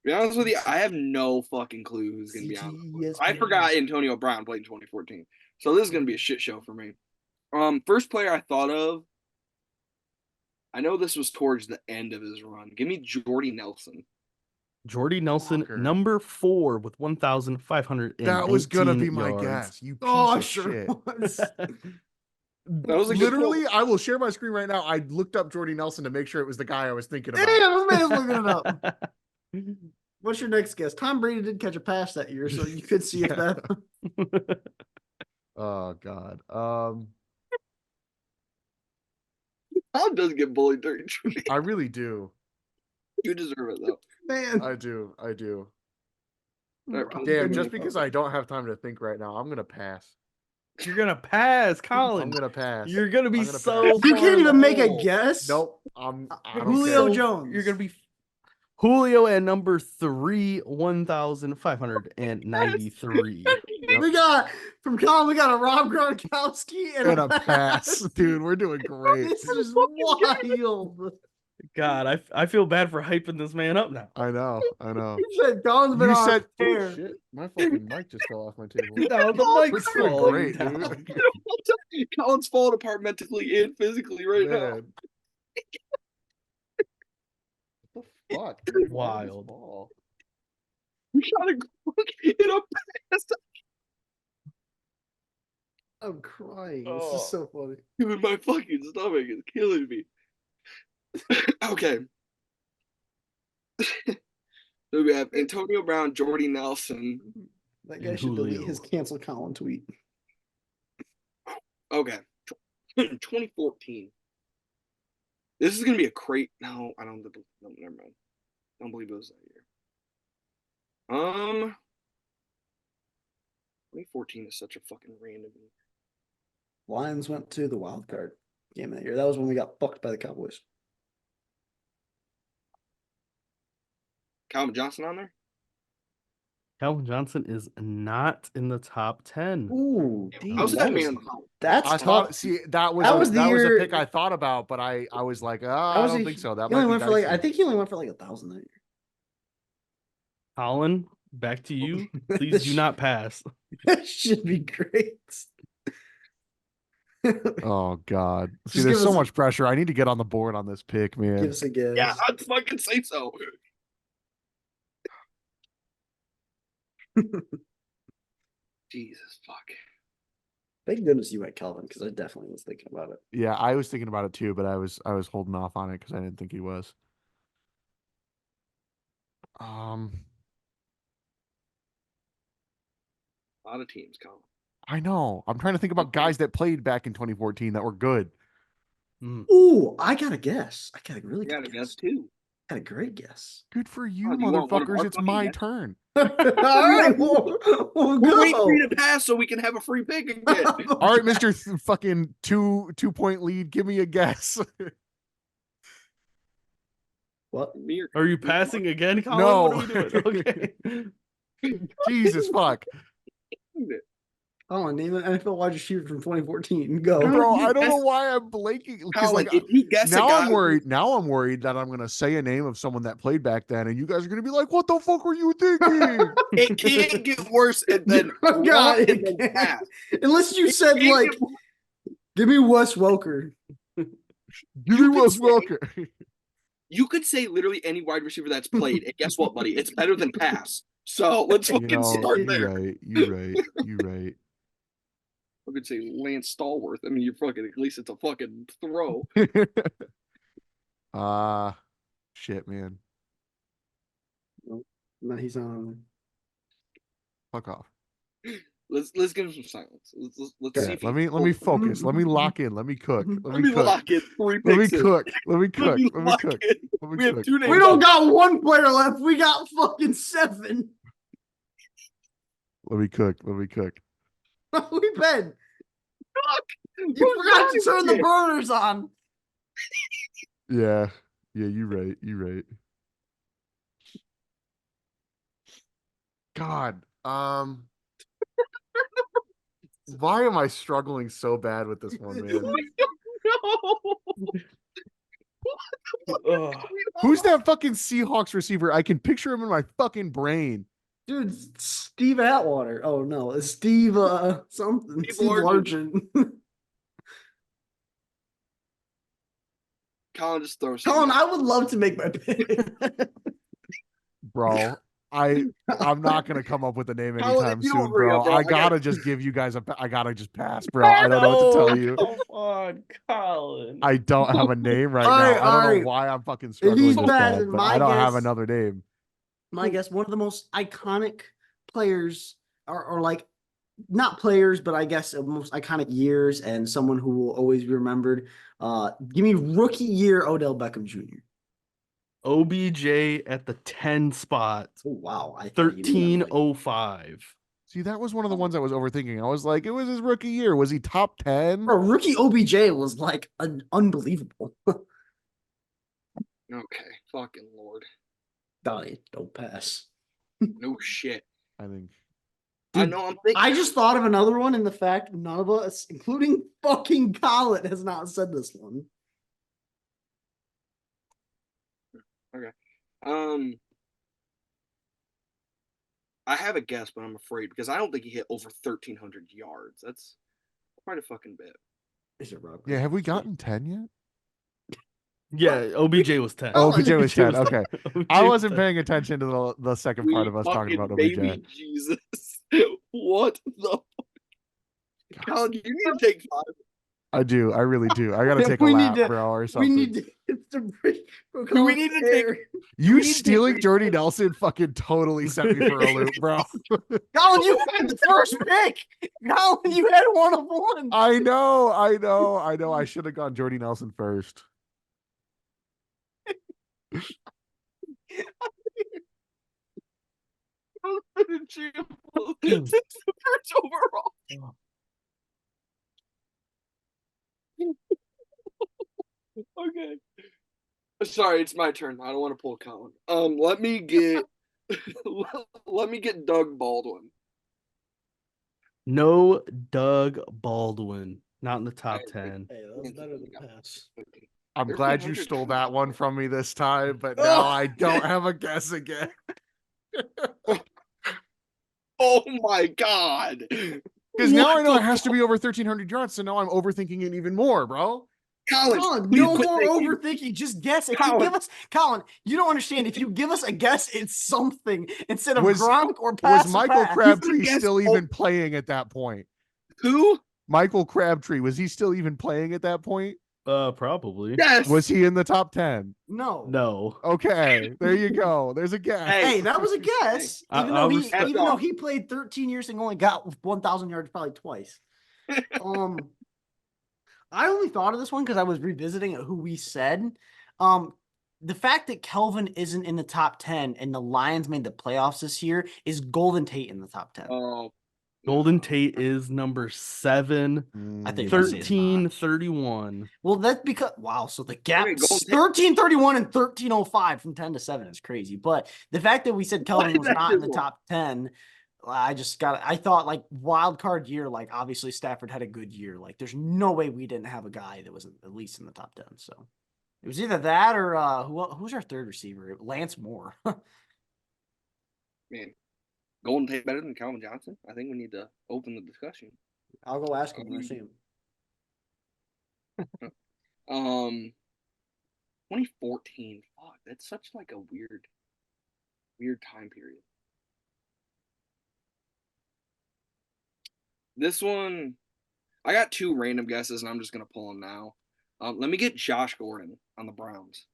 be honest with you, I have no fucking clue who's gonna be on. Yes, I man. forgot Antonio Brown played in 2014, so this is gonna be a shit show for me. First player I thought of. I know this was towards the end of his run. Give me Jordy Nelson. Jordy Nelson, Fucker. number 4 with 1,519 That was gonna be my yards. guess. You piece Oh, of sure shit. was. That was a good Literally, I will share my screen right now. I looked up Jordy Nelson to make sure it was the guy I was thinking Damn, about. this man's looking it up. What's your next guess? Tom Brady did catch a pass that year, so you could see if that. Oh God. Tom does get bullied during trivia. I really do. You deserve it though. Man. I do. All right, Tom, Damn, give me just a because phone. I don't have time to think right now, I'm gonna pass. You're gonna pass, I'm Colin. gonna pass. You're gonna be I'm gonna so pass. You far can't in the even make a hole. guess. Nope. I don't Julio care. Jones. You're gonna be Julio at number 3, 1,593. Yep. We got from Colin. We got a Rob Gronkowski And a pass. Dude, we're doing great. This is wild. God, I feel bad for hyping this man up now. I know. You said Colin's been You on said, oh air. shit, my fucking mic just fell off my table. Now the We're mic's doing falling great, down. dude. Colin's falling apart mentally and physically right now. Man. What the fuck? dude? Wild. Ball. We got a Gronk in a pass. I'm crying. This Oh. is so funny. Dude, my fucking stomach is killing me. Okay. So we have Antonio Brown, Jordy Nelson. That guy And should delete Julio. his cancel Colin tweet. Okay. 2014. This is gonna be a crate. No, I don't. No, never mind. I don't believe it was that year. 2014 is such a fucking random year. Lions went to the wild card game that year. That was when we got fucked by the Cowboys. Calvin Johnson on there? Calvin Johnson is not in the top 10. Ooh, I was that was, man. that's I tough. thought, see, that was That a, was the that was a year- pick I thought about, but I was like, I was don't a- think so. That he might only be went for like dicey. I think he only went for like 1,000 that Colin, back to you. year. Please do not pass. That should be great. Oh God. See, Just there's give so us- much pressure. I need to get on the board on this pick, man. Give us a guess. Yeah, I'd fucking say so. Jesus fuck. Thank goodness you went Calvin because I definitely was thinking about it. Yeah, I was thinking about it too, but I was holding off on it because I didn't think he was. A lot of teams, Colin. I know. I'm trying to think about guys that played back in 2014 that were good. Mm. Ooh, I got a guess. I got a really You good got a guess. guess too. I got a great guess. Good for you, Oh, do you want one of motherfuckers. our It's fucking my guesses? turn. All right, we'll We're go. waiting for you to pass so we can have a free pick again. All right, Mr. Fucking 2-point lead. Give me a guess. What? Me or- Are you passing again, Colin? No. What are we doing? Okay. Jesus fuck. Oh, name an NFL wide receiver from 2014. Go. Bro, you I don't know guess- why I'm blanking. Because Colin, like if you guess now a guy, I'm worried. Now I'm worried that I'm gonna say a name of someone that played back then, and you guys are gonna be like, "What the fuck were you thinking?" it can't get worse and then Oh, God, wrong it and then can't. pass. Unless you said Can't like, get- give me Wes Welker. Give You me could Wes say- Welker. you could say literally any wide receiver that's played, and guess what, buddy? It's better than pass. So let's You fucking know, start you there. right. You right. You right. I could say Lance Stallworth. I mean, you're fucking at least it's a fucking throw. Shit, man. No, he's on. Fuck off. Let's give him some silence. Let's see Yeah, if let me focus. Let me lock in. Let me cook. Let me cook. lock in 3 Let me picks in. cook. Let me Let cook. me Let me lock cook. in. Let me We have cook. 2 names. We don't got one player left. We got fucking 7. Let me cook. Let me cook. We've been. Fuck. You forgot to turn the burners on. Yeah. Yeah, you right. You right. God. Why am I struggling so bad with this one, man? No. Ugh. Who's that fucking Seahawks receiver? I can picture him in my fucking brain. Dude, Steve Atwater. Oh no, it's Steve something. Steve Steve Largent. Colin, just throw Colin, something. I would love to make my pick. bro. I'm not gonna come up with a name Colin, anytime if you don't soon, hurry bro. up, bro, I I gotta- gotta just give you guys I gotta just pass, bro. I don't know what to No, tell you. Come on, Colin. I don't have a name right All now. right, I don't all know right. why I'm fucking If struggling he's this bad, passing, but my I don't have guess- another name. My guess, one of the most iconic players, or like not players, but I guess of most iconic years, and someone who will always be remembered. Give me rookie year Odell Beckham Jr. OBJ at the 10 spot. Oh wow, I thought you meant, like, 1305. See, that was one of the ones I was overthinking. I was like, it was his rookie year. Was he top 10? bro, rookie OBJ was like unbelievable. Okay, fucking lord. Donnie, don't pass. No shit. I think. I Dude, know. I'm thinking. I just thought of another one, and the fact none of us, including fucking Colin, has not said this one. Um, I have a guess, but I'm afraid because I don't think he hit over 1,300 yards. That's quite a fucking bit. Is it Rob? Yeah, have we gotten 10 yet? Yeah, OBJ was 10. Oh, OBJ was 10. Okay. OBJ I was wasn't 10. paying attention to the second part of us talking about OBJ. Baby Jesus. What the fuck? Colin, you need to take 5. I do. I really do. I gotta take a We need lap, to- bro, or We something. need to get the break. We need to take- You we need to stealing take- Jordy Nelson fucking totally sent me for a loop, bro. Colin, you had the first pick. Colin, you had one of one. I know. I should have gone Jordy Nelson first. Since the first overall. Okay. Sorry, it's my turn. I don't want to pull Colin. Let me get let me get Doug Baldwin. No Doug Baldwin. Not in the top 10. Hey, that was better than pass. I'm glad you 1,300 stole that one from me this time, but Oh. now I don't have a guess again. Oh my god. Because now What I know the it has to fuck? be over 1,300 yards, so now I'm overthinking it even more, bro. Colin, Colin, please no quit more thinking. overthinking. Just guess. If Colin. you give us, Colin, you don't understand. If you give us a guess, it's something instead of Was- Gronk or pass. Was or Michael pass. Crabtree guess- still even playing at that point? Who? Michael Crabtree, was he still even playing at that point? Probably. Yes. Was he in the top 10? No. No. Okay, there you go. There's a guess. Hey, that was a guess. I- Even I though he, respect- even though he played 13 years and only got 1,000 yards probably twice. I only thought of this one because I was revisiting who we said. The fact that Kelvin isn't in the top 10 and the Lions made the playoffs this year is Golden Tate in the top 10. Oh. Golden Tate is number 7. I think Mm. I say it's not. 1331. Well, that's because wow. So the gap Wait, Golden Tate- 1331 and 1305 from 10 to 7 is crazy. But the fact that we said Kelvin Why was that not in the is top 10, I thought like wild card year, like obviously Stafford had a good year. Like there's no way we didn't have a guy that was at least in the top 10. So it was either that or who's our third receiver? Lance Moore. Man. Golden Tate better than Calvin Johnson? I think we need to open the discussion. I'll go ask him when I see him. 2014. Fuck, that's such like a weird time period. This one, I got 2 random guesses, and I'm just gonna pull them now. Let me get Josh Gordon on the Browns.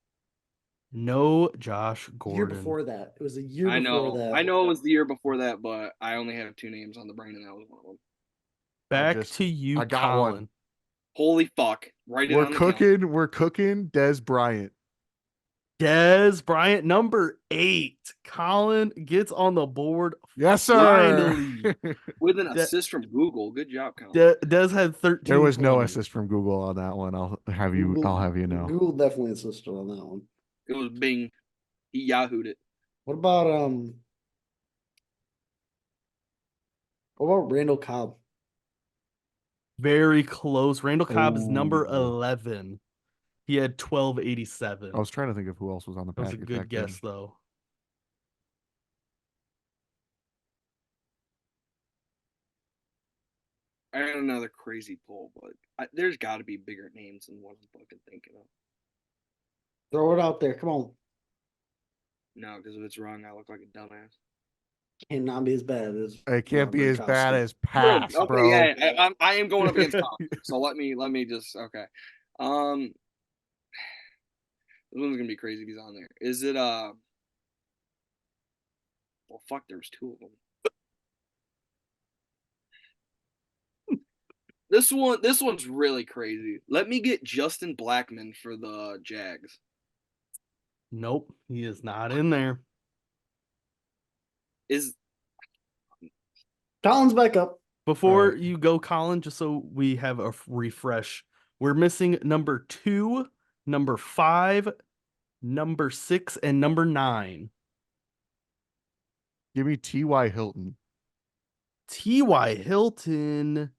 No Josh Year Gordon. before that. It was a year I before know, that. I know it was the year before that, but I only have 2 names on the brain, and that was one of them. Back to you, I got one. Colin. Holy fuck! Right. We're cooking. We're cooking. Des Bryant. Des Bryant, number 8. Colin gets on the board. Yes, sir. Finally. with an De- assist from Google. Good job, Colin. Des had 13. There was no assist from Google on that one. I'll have you know. Google definitely assisted on that one. It was Bing. He Yahooed it. What about Randall Cobb? Very close. Randall Cobb is number Ooh. 11. He had 1287. I was trying to think of who else was on the That was a package. good back then. guess, though. I had another crazy pull, but there's got to be bigger names than what I'm fucking thinking of. Throw it out there. Come on. No, because if it's wrong, I look like a dumbass. Cannot be as bad as It can't be as bad Gronkowski. as pass, Okay, bro. yeah, I am going up against Colin. So let me just okay. This one's gonna be crazy if he's on there. Is it well fuck, there's two of them. This one's really crazy. Let me get Justin Blackmon for the Jags. Nope, he is not in there. Is Collins back up. Before Right. you go, Colin, just so we have a refresh, we're missing number 2, number 5, number 6, and number 9. Give me T.Y. Hilton. T.Y. Hilton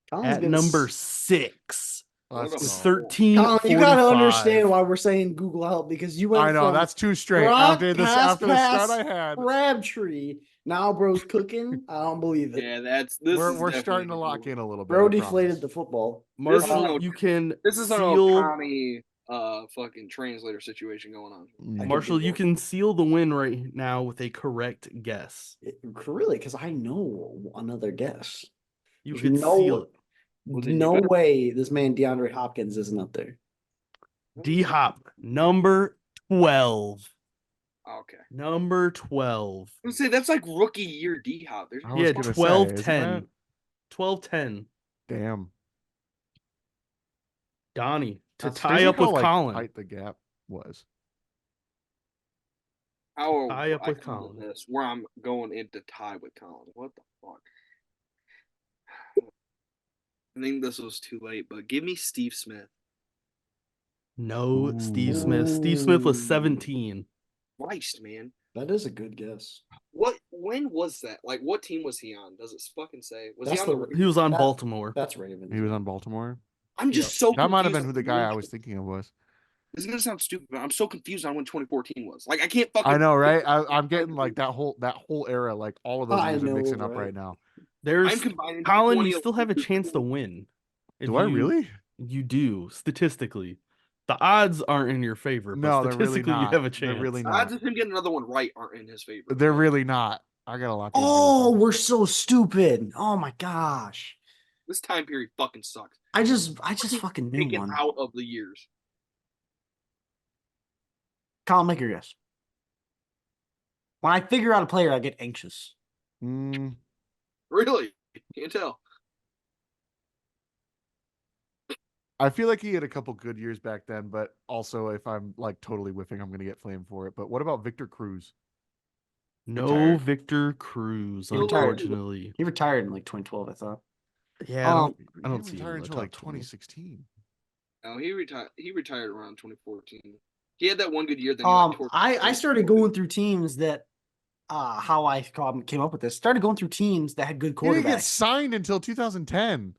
Collins at gonna number 6 Let's What with a- go. 1345. you gotta understand why we're saying Google help, because you went I know from that's too straight. Gronk, After pass, the start I had, Crabtree. Now bro's cooking. I don't believe it. Yeah, this we're is starting to definitely lock in a little bit. Bro I deflated promise. the football. Marshall, no- you can This is an seal. Okami fucking translator situation going on. Mm. Marshall, you can seal the win right now with a correct guess. Really? Because I know another guess. You There's could no- seal it. Well, then you No better- way this man DeAndre Hopkins isn't up there. D Hop, number 12. Okay. Number 12. I would say that's like rookie year D Hop. There's I He was had gonna say, 12 isn't 10. that? 12-10. Damn. Donnie to That's tie crazy up how, with like, Colin. tight the gap was. how Tie up I with come to Colin. this where I'm going into tie with Colin. What the fuck? I think this was too late, but give me Steve Smith. No, Steve Ooh. Smith. Steve Smith was 17. Christ, man. That is a good guess. When was that? Like, what team was he on? Does it fucking say? Was That's he on the- the? He was on That- Baltimore. That's Ravens. He was on Baltimore. I'm just so. That might have been confused who the on guy when- I was thinking of was. This is gonna sound stupid, but I'm so confused on when 2014 was. Like, I can't fucking. I know, right? I'm getting like that whole era, like all of those I years are know, mixing up right? right now. There's I'm combining Colin, 20 you still have a chance to win. If Do I you- really? You do, statistically. The odds aren't in your favor, but No, they're really statistically not. you have a They're chance. really The not. odds of him getting another one right aren't in his favor. They're really not. I got a lot. To do with Oh, them. we're so stupid. Oh my gosh. This time period fucking sucks. I just fucking knew Taken one. out of the years. Colin, make your guess. When I figure out a player, I get anxious. Mm, Really? Can't tell. I feel like he had a couple good years back then, but also if I'm like totally whiffing, I'm gonna get flamed for it. But what about Victor Cruz? No Retired. Victor Cruz, He retired. unfortunately. He retired in like 2012, I thought. Yeah, I don't He see didn't him retire in the until like top 20. 2016. No, he retired. He retired around 2014. He had that one good year. Then he went towards- I started going through teams that how I came up with this. Started going through teams that had good He didn't get quarterbacks. signed until 2010.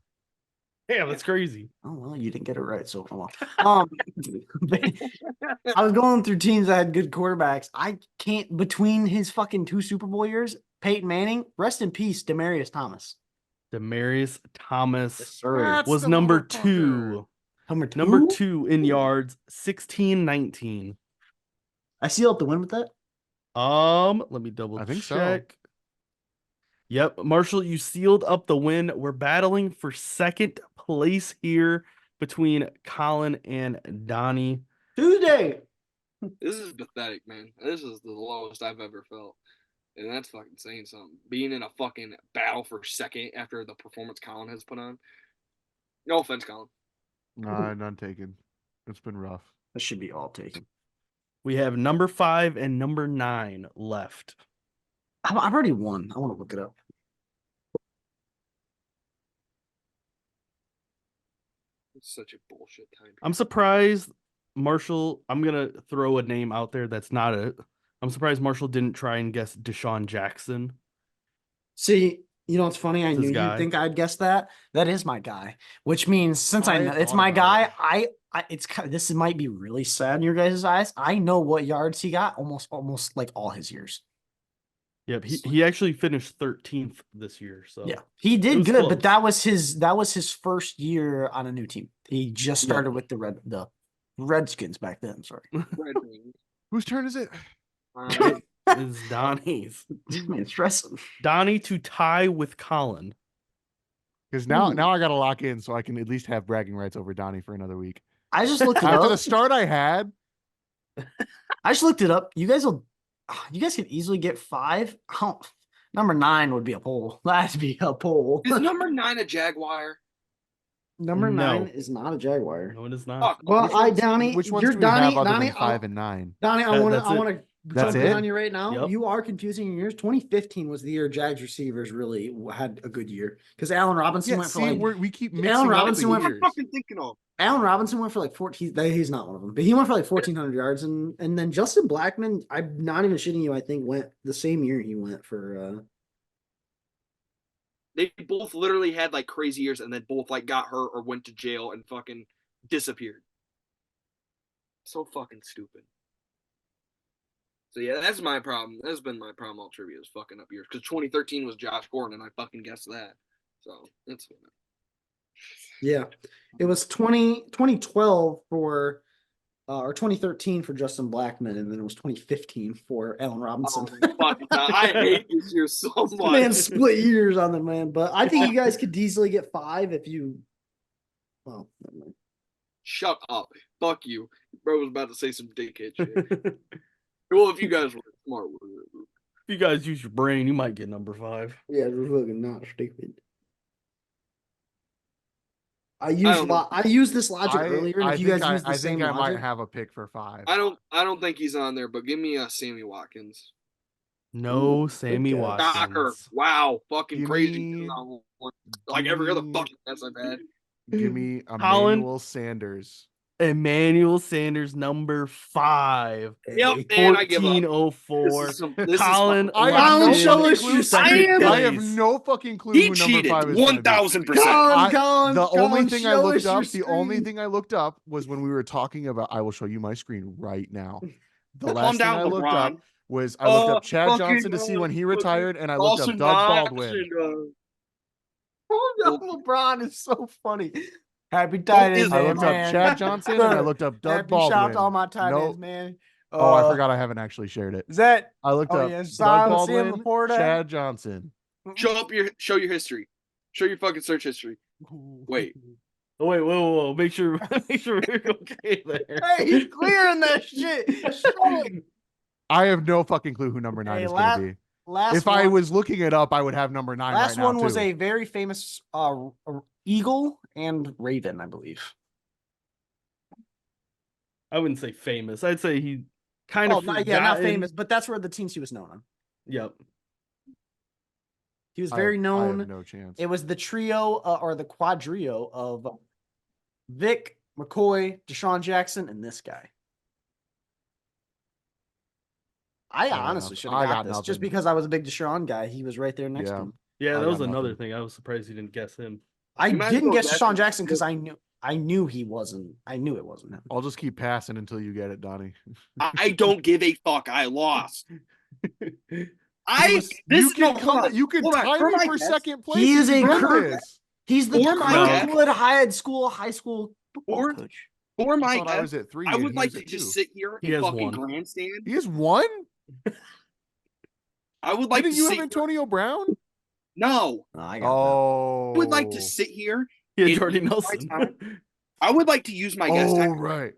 Yeah, that's crazy. Oh well, you didn't get it right, so oh well. I was going through teams that had good quarterbacks. I can't between his fucking 2 Super Bowl years, Peyton Manning, rest in peace, Demarius Thomas. Demarius Thomas Sir. was the number motherfucker. 2. Number 2 in yards, 16-19. I sealed up the win with that. Let me double I think so. check. Yep, Marshall, you sealed up the win. We're battling for second place here between Colin and Donnie. Tuesday. This is pathetic, man. This is the lowest I've ever felt. And that's fucking saying something. Being in a fucking battle for second after the performance Colin has put on. No offense, Colin. Nah, none taken. It's been rough. That should be all taken. We have number 5 and number 9 left. I've already won. I want to look it up. It's such a bullshit time. I'm surprised Marshall, I'm going to throw a name out there that's not it. I'm surprised Marshall didn't try and guess Deshaun Jackson. See, you know what's funny? I It's knew his you'd guy. think I'd guess that. That is my guy. Which means since I I know it's thought my about guy, it. it's kind of, this might be really sad in your guys' eyes. I know what yards he got almost like all his years. Yep, he actually finished 13th this year. So Yeah, he It did was good, but close. that was his first year on a new team. He just started with the Redskins back then. Sorry. Red Wings. Whose turn is it? It is Donnie's. Man, stressing. Donnie to tie with Colin. Because now I got to lock in so I can at least have bragging rights over Donnie for another week. I just looked it After the up. start I had, I just looked it up. You guys can easily get 5. Number 9 would be a pole. That'd be a pole. Is number 9 a Jaguar? Number No. 9 is not a Jaguar. No, it is not. Fuck. Well, Which Donnie, which ones you're do we have other Donnie, than 5 and 9? Donnie, I want That's it. to That's jump in it? on you right now. Yep. You are confusing your years. 2015 was the year Jags receivers really had a good year because Allen Robinson went for like we keep mixing Allen up Robinson the went for years. I'm fucking thinking of. Allen Robinson went for like 14. He's not one of them, but he went for like 1,400 yards, and then Justin Blackman, I'm not even shitting you. I think went the same year he went for. They both literally had like crazy years, and then both like got hurt or went to jail and fucking disappeared. So fucking stupid. So yeah, that's my problem. That's been my problem all trivia is fucking up years. Because 2013 was Josh Gordon, and I fucking guessed that. So that's Yeah, it was 2012 for, or 2013 for Justin Blackman, and then it was 2015 for Allen Robinson. oh, fucking God. I hate this year so much. Man, split years on the man, but I think you guys could easily get 5 if you. Well, never mind. Shut up. Fuck you. Bro was about to say some dickhead shit. Well, if you guys were smart with it. If you guys use your brain, you might get number 5. Yeah, we're fucking not stupid. I used this logic earlier, and if you guys use the same I logic, might have a pick for 5. I don't think he's on there, but give me Sammy Watkins. No, Ooh, Sammy good guess. Watkins. Docker. Wow. Fucking Give crazy. me- Like every other give me- fucking guess I've had. Give me Colin? Emmanuel Sanders. Emmanuel Sanders, number 5. Yep, and I give up. 1404. This is Colin, fucking- I Colin, have no show fucking us clue. your second I have place. no fucking clue He who number cheated 5 is gonna be. 1,000%. Colin, The only thing I show looked us your up, the only screen. thing I looked up was when we were talking about. I will show you my screen right now. The Calm last thing down, I looked LeBron. up was I looked up Chad fucking, Johnson to see when he fucking retired, and I looked up Dawson Doug Knox Baldwin. and, Oh no, LeBron is so funny. Happy tight tight end, end, I looked man. up Chad Johnson and I looked up Doug Happy Baldwin. shout out to all my tight No- ends, man. Oh, I forgot I haven't actually shared it. Is that? I looked Oh, up yeah, Doug Silence Sam Baldwin, Laporta. Chad Johnson. show your history. Show your fucking search history. Wait. Oh, wait, whoa. Make sure we're okay there. Hey, he's clearing that shit. Show him. I have no fucking clue who number 9 Hey, is going to be. Last If I was looking it up, I would have number 9 last right now one was too. a very famous eagle and raven, I believe. I wouldn't say famous. I'd say he kind Oh, of not forgotten. famous, but that's where the teams he was known on. Yep. He was I very have known. no chance. It was the trio or the quadrio of Vic, McCoy, Deshaun Jackson, and this guy. I got honestly nothing. should I have got got this just nothing. because I was a big Deshaun guy. He was right there next Yeah. to him. Yeah, I that was got another nothing. thing. I was surprised you didn't guess him. I You might as didn't well guess guess Deshaun him. Jackson because I knew he wasn't. I knew it wasn't him. I'll just keep passing until you get it, Donnie. I don't give a fuck. I lost. You This can hold on, you can hold on. tie For me my for guess, second place. He if is you a win current- this. He's the Or my Kirkwood high school football Or- coach. For I my thought I guess, was at 3. I and would he like was to at just 2. sit here He and has fucking one. grandstand. He has 1. I would like Didn't to you sit have Antonio Brown? No, I got Oh, I would like to sit here. Yeah, It- Jordy my Nelson. time. I would like to use my guest Oh, time. right.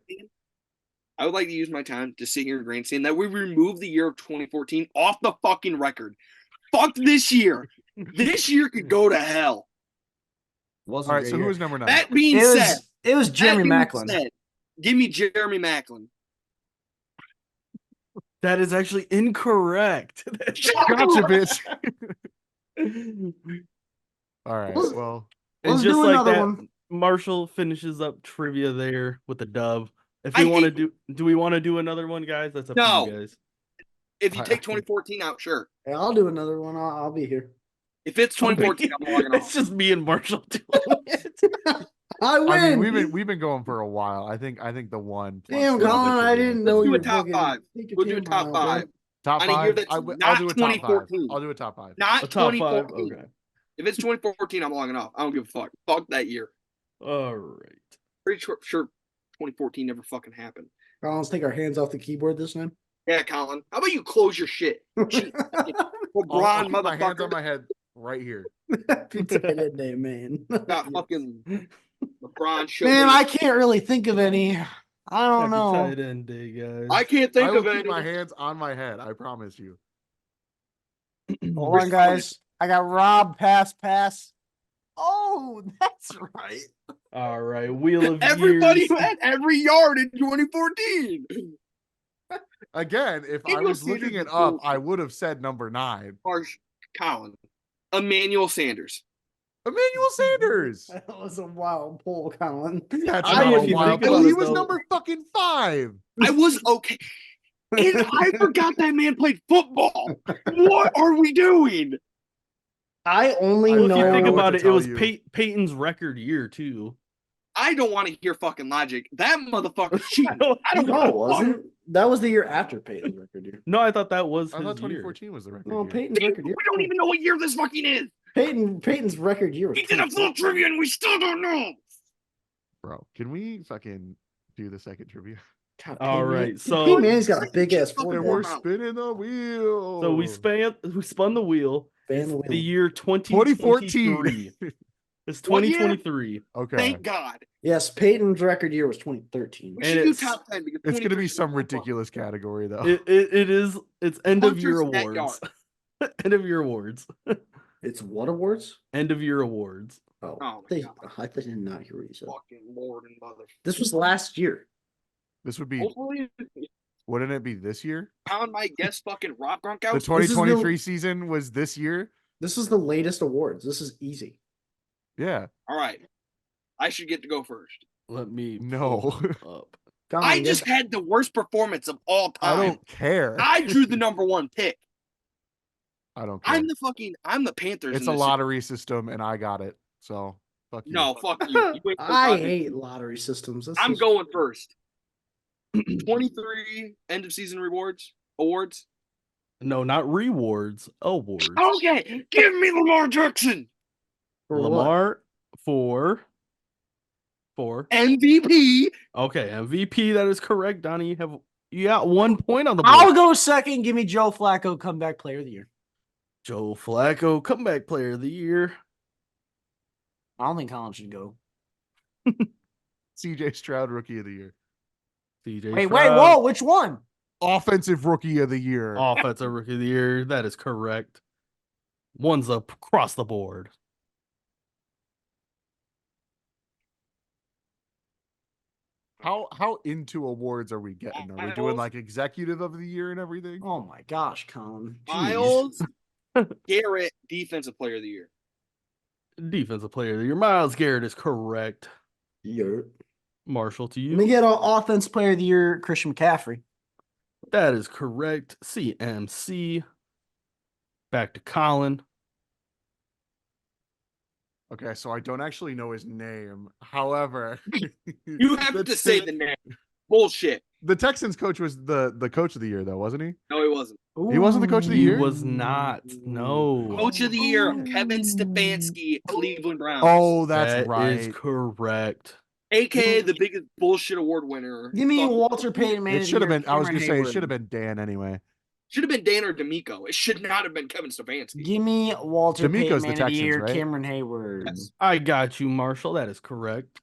I would like to use my time to sit here and grandstand that we remove the year of 2014 off the fucking record. Fuck this year. This year could go to hell. Wasn't All a right. great So who year. was number 9? That being It said, was Jeremy that being Macklin. said, give me Jeremy Macklin. That is actually incorrect. Gotcha, bitch. All right. Let's- Well, And Let's just do like another that, one. Marshall finishes up trivia there with a dub. If I we want to hate- do we want to do another one, guys? That's up No. to you guys. If you I- take 2014 out, sure. Yeah, I'll do another one. I'll be here. If it's 2014, I'm logging It's off. just me and Marshall doing it. I win. I mean, we've been going for a while. I think the one. plus Damn, the other Colin, I should be didn't good. know Let's you do a were top fucking- five. take your We'll do a camera top out, bro. five. Top on a year 5. that's I'll do not a top 5. 2014. I'll do a top 5. Not A top 5. 2014. Okay. If it's 2014, I'm logging off. I don't give a fuck. Fuck that year. All right. Pretty sure 2014 never fucking happened. Colin, let's take our hands off the keyboard this time. Yeah, Colin. How about you close your shit? Cheat. I'll LeBron, put my hands on motherfucker. my head right here. Happy tight end day, man. Got fucking LeBron show. Man, I can't really think of any. I don't Happy know. tight end day, guys. I can't think I will of keep any. my hands on my head. I promise you. Hold on, guys. I got Rob pass. Oh, that's right. All right, Wheel of Everybody Years. had every yard in 2014. Again, if I Daniel was looking Sanders it is up, bullshit. I would have said number 9. Harsh. Colin. Emmanuel Sanders. Emmanuel Sanders. That was a wild pull, Colin. That's I mean, not if a you wild think pull. about He it, was though- number fucking 5. I was okay. And I forgot that man played football. What are we doing? I only Well, if know. you think know what about to it, it was tell you. Peyton's record year too. I don't want to hear fucking logic. That motherfucker cheating. I don't No, know. it wasn't. That was the year after Peyton's record year. No, I thought that was I his thought year. 2014 was the record No, year. Peyton's record We year. don't even know what year this fucking is. Peyton's record year was. We did a full 2014. trivia and we still don't know. Bro, can we fucking do the second trivia? God, All Peyton right, Man- so- Peyton Manning's got a big ass Just fucking And forehead. we're Wow. spinning the wheel. So we spun the wheel. Fan the The wheel. year 2023. 2014. It's What year? 2023. Okay. Thank God. Yes, Peyton's record year was 2013. We And should do it's- top 10 because It's going to be 2023 some was fun. ridiculous category, though. It's end of year Hunter's net awards. End of year awards. It's what awards? End of year awards. Oh, Oh, they, my I did not hear what you said. Fucking Lord and Mother. This was last year. This would be, Hopefully, wouldn't it be this year? Colin might guess fucking Rob The Gronkowski. is the- 2023 season was this year? This is the latest awards. This is easy. Yeah. All right. I should get to go first. Let me No. pull it up. Come I on, just had the worst performance of all I time. don't care. I drew the number 1 pick. I don't care. I'm the Panthers. It's in a this lottery system, and I got it. So, fuck you. No, fuck you. You ain't I fucking- hate lottery systems. That's I'm just- going first. 23 end of season awards. No, not rewards. Awards. Okay, give me Lamar Jackson, For what? Lamar for MVP. okay, MVP. That is correct, Donnie. You got 1 point on the I'll board. go second. Give me Joe Flacco, comeback player of the year. Joe Flacco, comeback player of the year. I don't think Colin should go. CJ Stroud, rookie of the year. CJ Wait, Stroud, whoa, which one? Offensive rookie of the year. offensive rookie of the year. That is correct. One's up across the board. How into awards are we getting? Are we doing Miles. like executive of the year and everything? Oh my gosh, Colin. Jeez. Miles Garrett, defensive player of the year. Defensive player of the year. Miles Garrett is correct. Yerp. Marshall, to Let me you. get an offense player of the year, Christian McCaffrey. That is correct. CMC. Back to Colin. Okay, so I don't actually know his name. However, You have to say the name. Bullshit. the Texans coach was the coach of the year, though, wasn't he? No, he wasn't. He wasn't the coach of the He year? was not. No. Coach of the year, Kevin Stefanski, Cleveland Browns. Oh, that's That right. is correct. AKA the biggest bullshit award winner. Give me Fucking- Walter Payton, man. It should have been. I was gonna say it Hayward. should have been Dan anyway. Should have been Dan or D'Amico. It should not have been Kevin Stefanski. Give me Walter D'Amico's Payton, the man of the Texans, year, right? Cameron Hayward. Yes. I got you, Marshall. That is correct.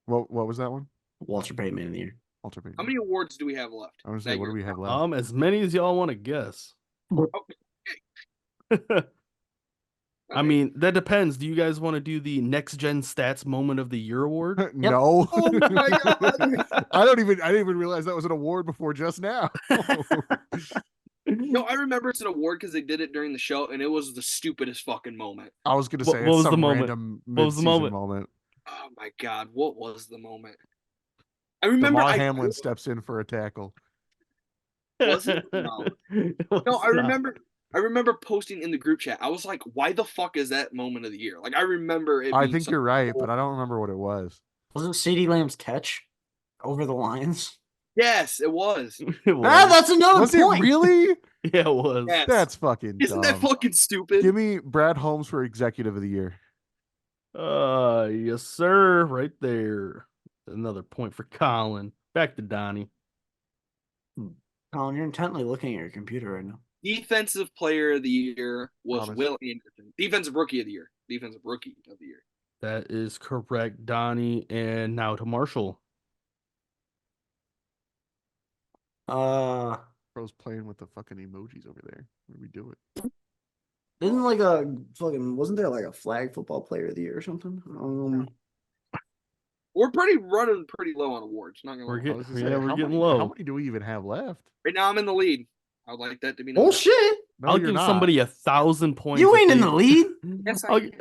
What was that one? Walter Payton, man of the year. Walter Payton. How many awards do we have left? I was gonna say, that what do year? we have left? As many as y'all want to guess. I mean, that depends. Do you guys want to do the next gen stats moment of the year award? No. Oh my God. I didn't even realize that was an award before just now. No, I remember it's an award because they did it during the show, and it was the stupidest fucking moment. I was gonna What- say what it's was the some moment? random What was the mid-season moment? Oh my God, what was the moment? I Damar remember. Hamlin steps in for a tackle. Was it? No. It was No, I not. remember. I remember posting in the group chat. I was like, "Why the fuck is that moment of the year?" Like, I remember it. I being think something you're right, cool. but I don't remember what it was. Wasn't CeeDee Lamb's catch over the Lions? Yes, it was. It was. Ah, that's another Was point. it really? Yeah, it was. Yes. That's fucking Isn't that dumb. fucking stupid? Give me Brad Holmes for executive of the year. Yes, sir. Right there. Another point for Colin. Back to Donnie. Colin, you're intently looking at your computer right now. Defensive player of the year was Thomas. Will Anderson. Defensive rookie of the year. Defensive rookie of the year. That is correct, Donnie. And now to Marshall. Bro's playing with the fucking emojis over there. What are we doing? Isn't wasn't there like a flag football player of the year or something? We're running pretty low on awards. Not gonna We're lie. getting- I was gonna yeah, say, we're how getting many- low. How many do we even have left? Right now I'm in the lead. I would like that to be known. Oh shit! No, I'll you're give not. somebody 1,000 points. You if ain't in they- the lead. Yes, I I'll, am.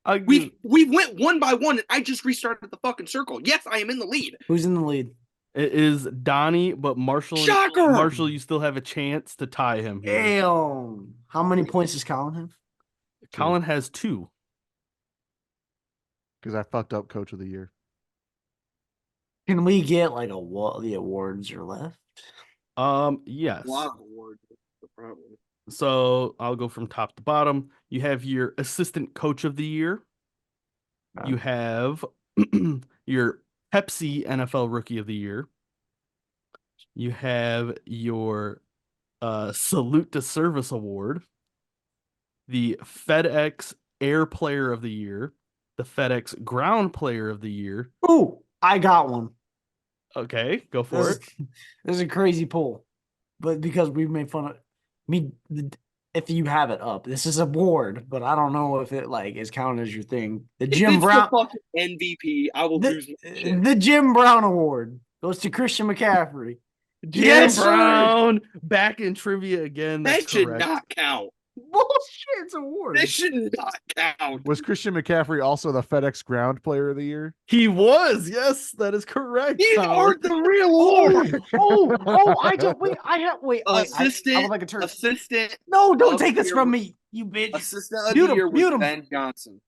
I'll give, We went one by one and I just restarted the fucking circle. Yes, I am in the lead. Who's in the lead? it is Donnie, but Marshall. Shocker! Marshall, you still have a chance to tie him here. Damn. How many points does Colin have? Colin has 2. Because I fucked up coach of the year. Can we get like what the awards are left? Yes. A lot of awards. That's the problem. So I'll go from top to bottom. You have your assistant coach of the year. You have your Pepsi NFL rookie of the year. You have your salute to service award, the FedEx Air Player of the Year, the FedEx Ground Player of the Year. Oh, I got one. Okay, go for it. This is a crazy poll, but because we've made fun of me, if you have it up, this is a board, but I don't know if it like is counted as your thing. The If Jim it's Brown, the fucking MVP, I will lose my shit. the Jim Brown Award goes to Christian McCaffrey. Jim Yes, sir. Brown back in trivia again. That That's should correct. not count. Bullshit, it's a award. That should not count. Was Christian McCaffrey also the FedEx Ground Player of the Year? He was. Yes, that is correct. These Colin. aren't the real award. I don't wait. I have wait. I Assistant, would like a turn. assistant, No, don't of take this the from year- me, you bitch. assistant of Mute the him, year was mute him. Ben Johnson.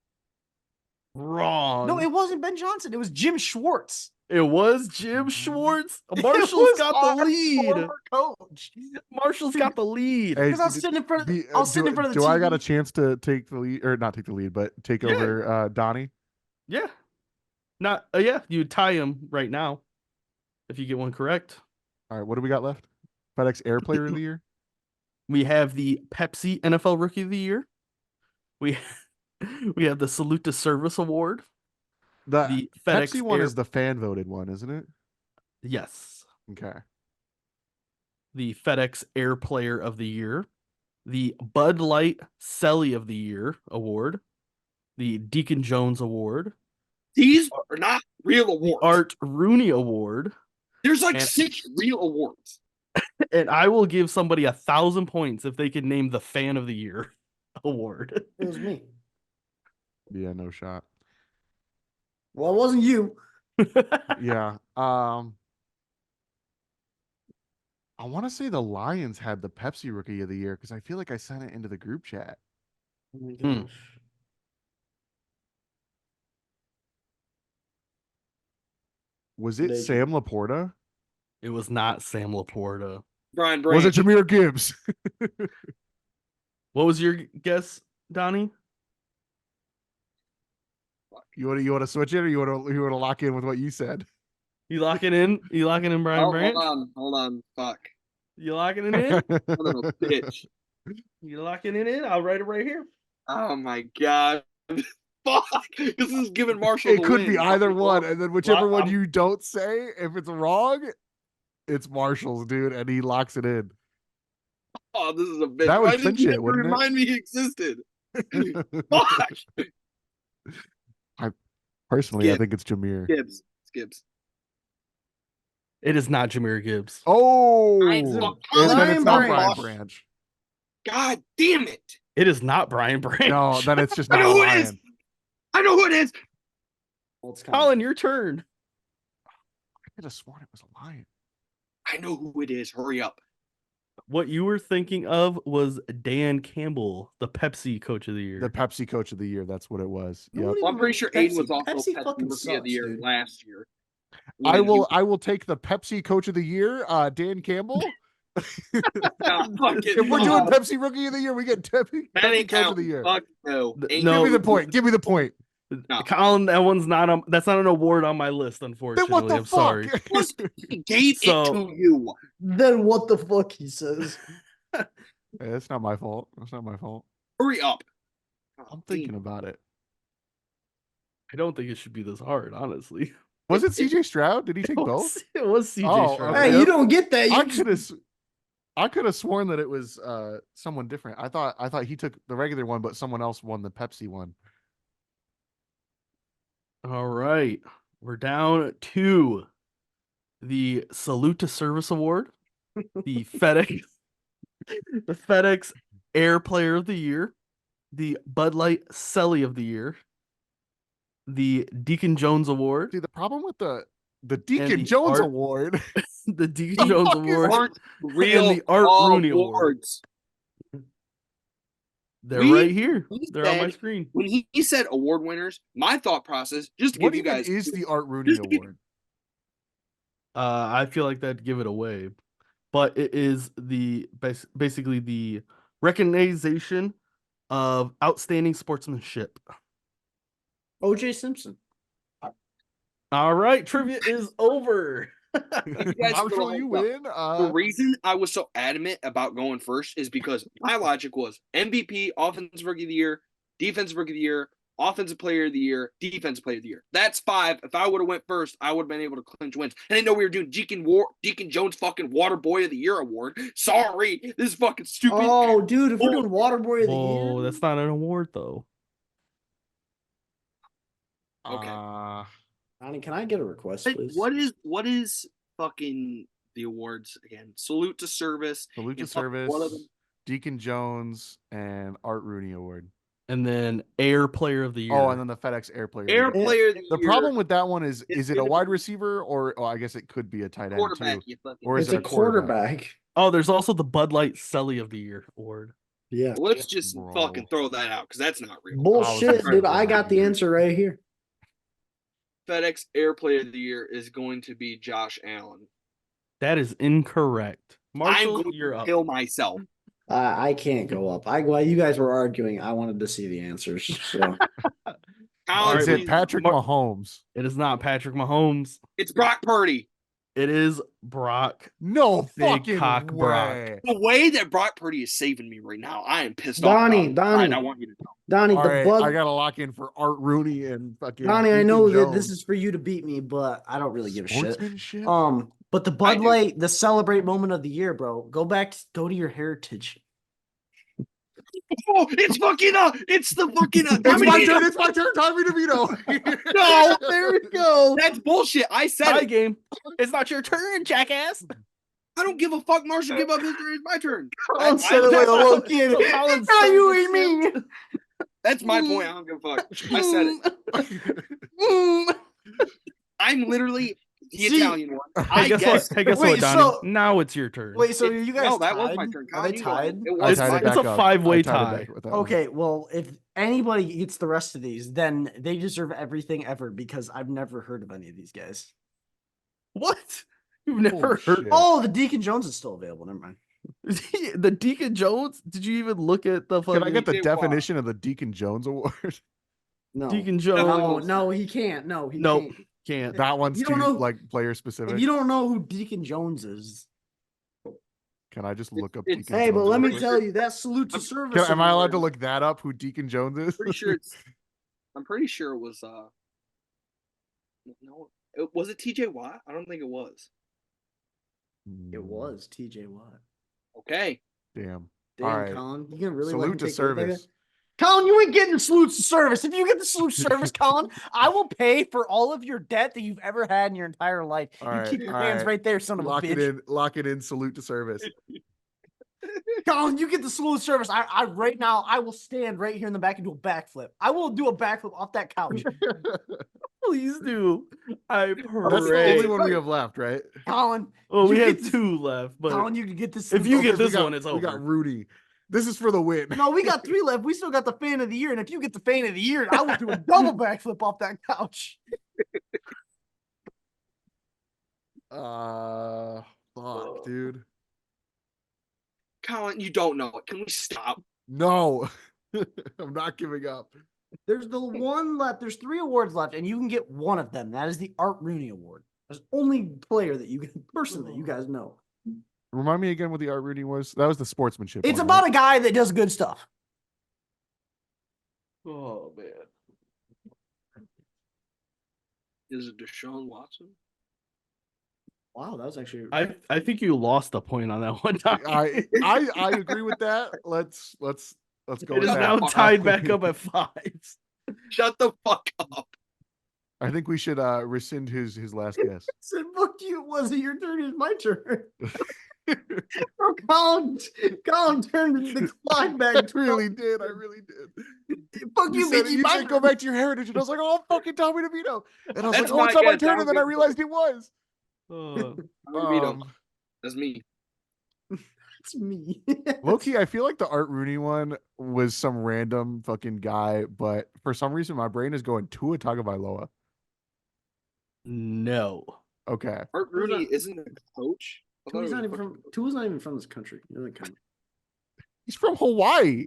Wrong. No, it wasn't Ben Johnson. It was Jim Schwartz. It was Jim Schwartz. It Marshall's was got our the lead. former coach. Marshall's got the lead. Hey, Because I was sitting in front of. do- I was sitting in front of the do TV. I got a chance to take the lead, or not take the lead, but take Yeah. over Donnie? Yeah. Not yeah, you would tie him right now if you get one correct. All right, what do we got left? FedEx Air Player of the Year? We have the Pepsi NFL Rookie of the Year. We we have the Salute to Service Award. The The FedEx Pepsi one Air- is the fan voted one, isn't it? Yes. Okay. The FedEx Air Player of the Year. The Bud Light Celly of the Year award. The Deacon Jones Award. These are not real The awards. Art Rooney Award. There's like and- 6 real awards. And I will give somebody 1,000 points if they can name the Fan of the Year award. It was me. Yeah, no shot. Well, it wasn't you. Yeah. I want to say the Lions had the Pepsi Rookie of the Year because I feel like I sent it into the group chat. Oh my Hmm. gosh. Was it They- Sam Laporta? It was not Sam Laporta. Brian Branch. Was it Jameer Gibbs? What was your guess, Donnie? You want to switch it, or you want to lock in with what you said? You locking in? You locking in Brian Oh, Branch? hold on. Fuck. You locking it in? Son of a bitch. You locking it in? I'll write it right here. Oh my god. Fuck. This is giving Marshall. It the could win. be either Fucking one, fuck. and then whichever one I'm- you don't say, if it's wrong, it's Marshall's, dude, and he locks it in. Oh, this is a bitch. That would Why didn't clinch you it, ever wouldn't it? remind me he existed? Fuck. Personally, I Skip. think it's Jameer. Skips. It is not Jameer Gibbs. Oh, Brian and Branch. then it's not Brian Brian Branch. God damn it. It is not Brian Branch. No, then it's just I not know a who it is. Lion. I know who it is. Well, it's kind of- Colin, your turn. I could have sworn it was a Lion. I know who it is. Hurry up. What you were thinking of was Dan Campbell, the Pepsi Coach of the Year. The Pepsi Coach of the Year. That's what it was. No Yep. one Well, I'm even pretty sure Pepsi- Aiden was also Pepsi Pepsi fucking Rookie of sucks, the Year dude. last year. I When will. I will take the Pepsi Coach of the Year, Dan Campbell. Nah, fuck it. If we're doing Fuck. Pepsi Rookie of the Year, we get That Pepsi ain't Coach of counting. the Year. Fuck no. The- Ain't no. Give me the no- point. Give me the point. No. Colin, that one's not on. That's not an award on my list, Then unfortunately. what the I'm fuck? sorry. He gave So- it to you. Then what the fuck he says? Hey, that's not my fault. That's not my fault. Hurry up. I'm thinking about it. I don't think it should be this hard, honestly. Was it CJ Stroud? Did he take both? It was CJ Oh, Stroud. okay. Hey, you don't get that. You I could have sworn that it was someone different. I thought he took the regular one, but someone else won the Pepsi one. All right. We're down to the Salute to Service Award, the FedEx Air Player of the Year, the Bud Light Celly of the Year, the Deacon Jones Award, See, the problem with the Deacon the Jones art- Award. the Deacon Jones fuck is Award, Aren't real the Art Rooney Award. awards. They're We- right here. we They're on my said- screen. When he said award winners, my thought process, just to What give you even guys is the Art Rooney just to give- Award? I feel like that'd give it away, but it is basically the recognition of outstanding sportsmanship. OJ Simpson. All right, trivia is over. guys a Marshall, little you heads win. the reason I was so adamant about going first is because my logic was MVP, Offensive Rookie of the Year, Defensive Rookie of the Year, Offensive Player of the Year, Defensive Player of the Year. That's 5. If I would have went first, I would have been able to clinch wins. I didn't know we were doing Deacon Jones fucking Water Boy of the Year award. Sorry, this is fucking stupid. Oh, dude, if we're doing Water Boy of the Whoa, Year, that's not an award though. Okay. Donnie, can I get a request, please? What is fucking the awards again? Salute to service. Salute to and fuck one of Service, them. Deacon Jones, and Art Rooney Award. And then Air Player of the Year. Oh, and then the FedEx Air Player. of the Air Year. Player of the The Year. problem with that one is it a gonna wide be- receiver or I guess it could be a tight end quarterback. too. You fucking Or is It's it a a quarterback? quarterback. Oh, there's also the Bud Light Celly of the Year award. Yeah. Let's just Bro. fucking throw that out because that's not real. Bullshit, trying to dude. I got the answer right here. FedEx Air Player of the Year is going to be Josh Allen. That is incorrect. I'm Marshall, going you're to up. kill myself. I can't go up. While you guys were arguing, I wanted to see the answers. So Colin, Is Alright, it Patrick Mar- Mahomes? It is not Patrick Mahomes. It's Brock Purdy. It is Brock. No Big fucking cock Brock. way. The way that Brock Purdy is saving me right now, I am pissed Donnie, off. Donnie. I want you to know. Donnie, All the right, bug. I gotta lock in for Art Rooney and fucking. Donnie, I Deacon know that Jones. this is for you to beat me, but I don't really give a shit. Sportsmanship. But the I Bud do. Light, the celebrate moment of the year, bro. Go to your heritage. Oh, it's fucking it's the fucking It's Tommy my DeVito. turn. It's my turn. Tommy DeVito. No, There we go. that's bullshit. I said Tie it. game. It's not your turn, jackass. I don't give a fuck. Marshall, give up his turn. It's my turn. Colin said it like a little kid. So Colin's How so you and me? That's my point. I don't give a fuck. I said it. I'm literally the See, Italian one. Hey, guess guess. what? Hey, guess Wait, what, Donnie? so- Now it's your turn. Wait, so you guys No, that was tied? my turn. Are Colin, they you go ahead. tied? It I was tied my it It's back a up. five-way I tied it tie. back with that one. Okay, well, if anybody gets the rest of these, then they deserve everything ever because I've never heard of any of these guys. What? You've never Bullshit. heard Oh, the Deacon Jones is still available. Never mind. the Deacon Jones? Did you even look at the fucking Can I get the Say why. definition of the Deacon Jones Award? No. Deacon No, Jones? no, he can't. No, he Nope. can't. Can't. That one's You too don't know- like player specific. If you don't know who Deacon Jones is, Can I just look up It's- Deacon hey, Jones? but let real me quick? tell you, that salute to service. Am I allowed to award- look that up? Who Deacon Jones is? pretty sure it's. I'm pretty sure it was. No, was it T.J. Watt? I don't think it was. It was TJ Watt. Okay. Damn. Damn, All right. Colin, you can really let him Salute to take away like service. that? Colin, you ain't getting salutes to service. If you get the salute to service, Colin, I will pay for all of your debt that you've ever had in your entire life. All You right, keep your all hands right. right there, son of Lock a it bitch. in. Lock it in. Salute to service. Colin, you get the salute to service. I right now, I will stand right here in the back and do a backflip. I will do a backflip off that couch. Please do. I That's the pray. only one we have left, right? Colin, Well, we you have get- 2 left, but Colin, you can get this. if you get Okay, we this got- one, it's We got over. Rudy. This is for the win. No, we got 3 left. We still got the fan of the year. And if you get the fan of the year, I will do a double backflip off that couch. Fuck, dude. Colin, you don't know it. Can we stop? No, I'm not giving up. There's the one left. There's 3 awards left, and you can get one of them. That is the Art Rooney Award. That's the only player that you can, person that you guys know. Remind me again what the Art Rooney was. That was the sportsmanship. It's one, about right? a guy that does good stuff. Oh man. Is it Deshaun Watson? Wow, that was actually. I think you lost a point on that one. I agree with that. Let's go It with is that. now tied back up at 5. Shut the fuck up. I think we should rescind his last guess. Said, "Fuck you! It wasn't your turn. It's my turn." Bro, Colin turned the clock back. I really did. Fuck you, said, bitch! you my said go turn." back to your heritage, and I was like, oh, fucking Tommy DeVito. And I was That's like, oh, it's not my my guess. turn, That and then was I realized it was. Tommy DeVito. That's me. It's me. Low-key, I feel like the Art Rooney one was some random fucking guy, but for some reason my brain is going Tua Tagovailoa. No. Okay. Art Rooney isn't a coach. I thought Tua's he not was even fucking- from. Tua's not even from this country. You know that kind He's from Hawaii.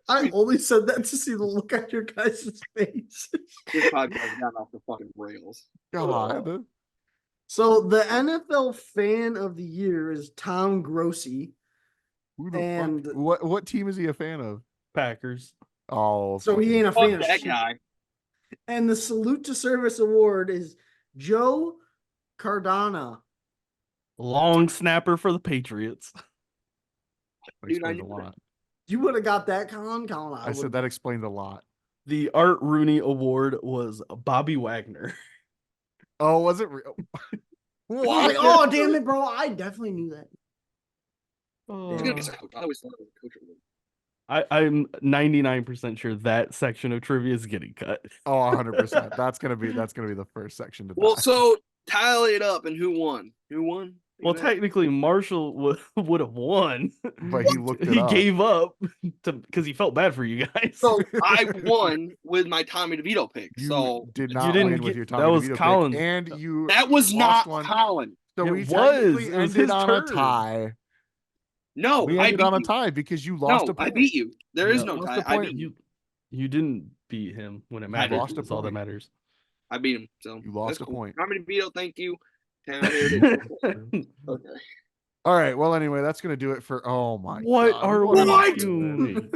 I only said that to see the look on your guys' face. This podcast got off the fucking rails. God. So the NFL Fan of the Year is Tom Grossi. Who the And- fuck? What team is he a fan of? Packers. Oh, So he fucking- ain't a Fuck fan of that shit. guy. And the Salute to Service Award is Joe Cardona. Long snapper for the Patriots. that Dude, I explains a knew that. lot. You would have got that, Colin. Colin, I said that explains a lot. The Art Rooney Award was Bobby Wagner. Oh, was it real? I was like, oh, damn it, bro. I definitely knew that. He's gonna get a coach. I always thought it was a coach. I'm 99% sure that section of trivia is getting cut. Oh, 100%. That's gonna be the first section to Well, die. so tally it up and who won? Who won? Well, Exactly. technically, Marshall would have won. But he looked it He up. gave up because he felt bad for you guys. So I won with my Tommy DeVito pick. You So did You not didn't win with get- your that Tommy was DeVito pick, Colin's- and you that was lost not one. Colin. So It we was. technically It was ended his on a turn. tie. No, We I ended beat on a you. tie because you lost No, a point. I beat you. There is no What's tie. the I point? beat you. You didn't beat him when it I mattered. lost a That's all that point. matters. I beat him. So You lost that's a cool. point. Tommy DeVito, thank you. Town Heritage. Okay. All right. Well, anyway, that's gonna do it for. Oh my. What God, are what we are doing?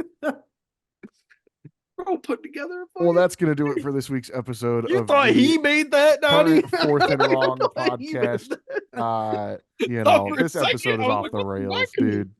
Bro, put together a Well, fucking- that's gonna do it for this week's episode. You of thought the he made that, Donnie? current Fourth and Wrong I thought he made podcast. that. You Thought know, for a this second, episode is I was off like, the what the rails, fuck? dude.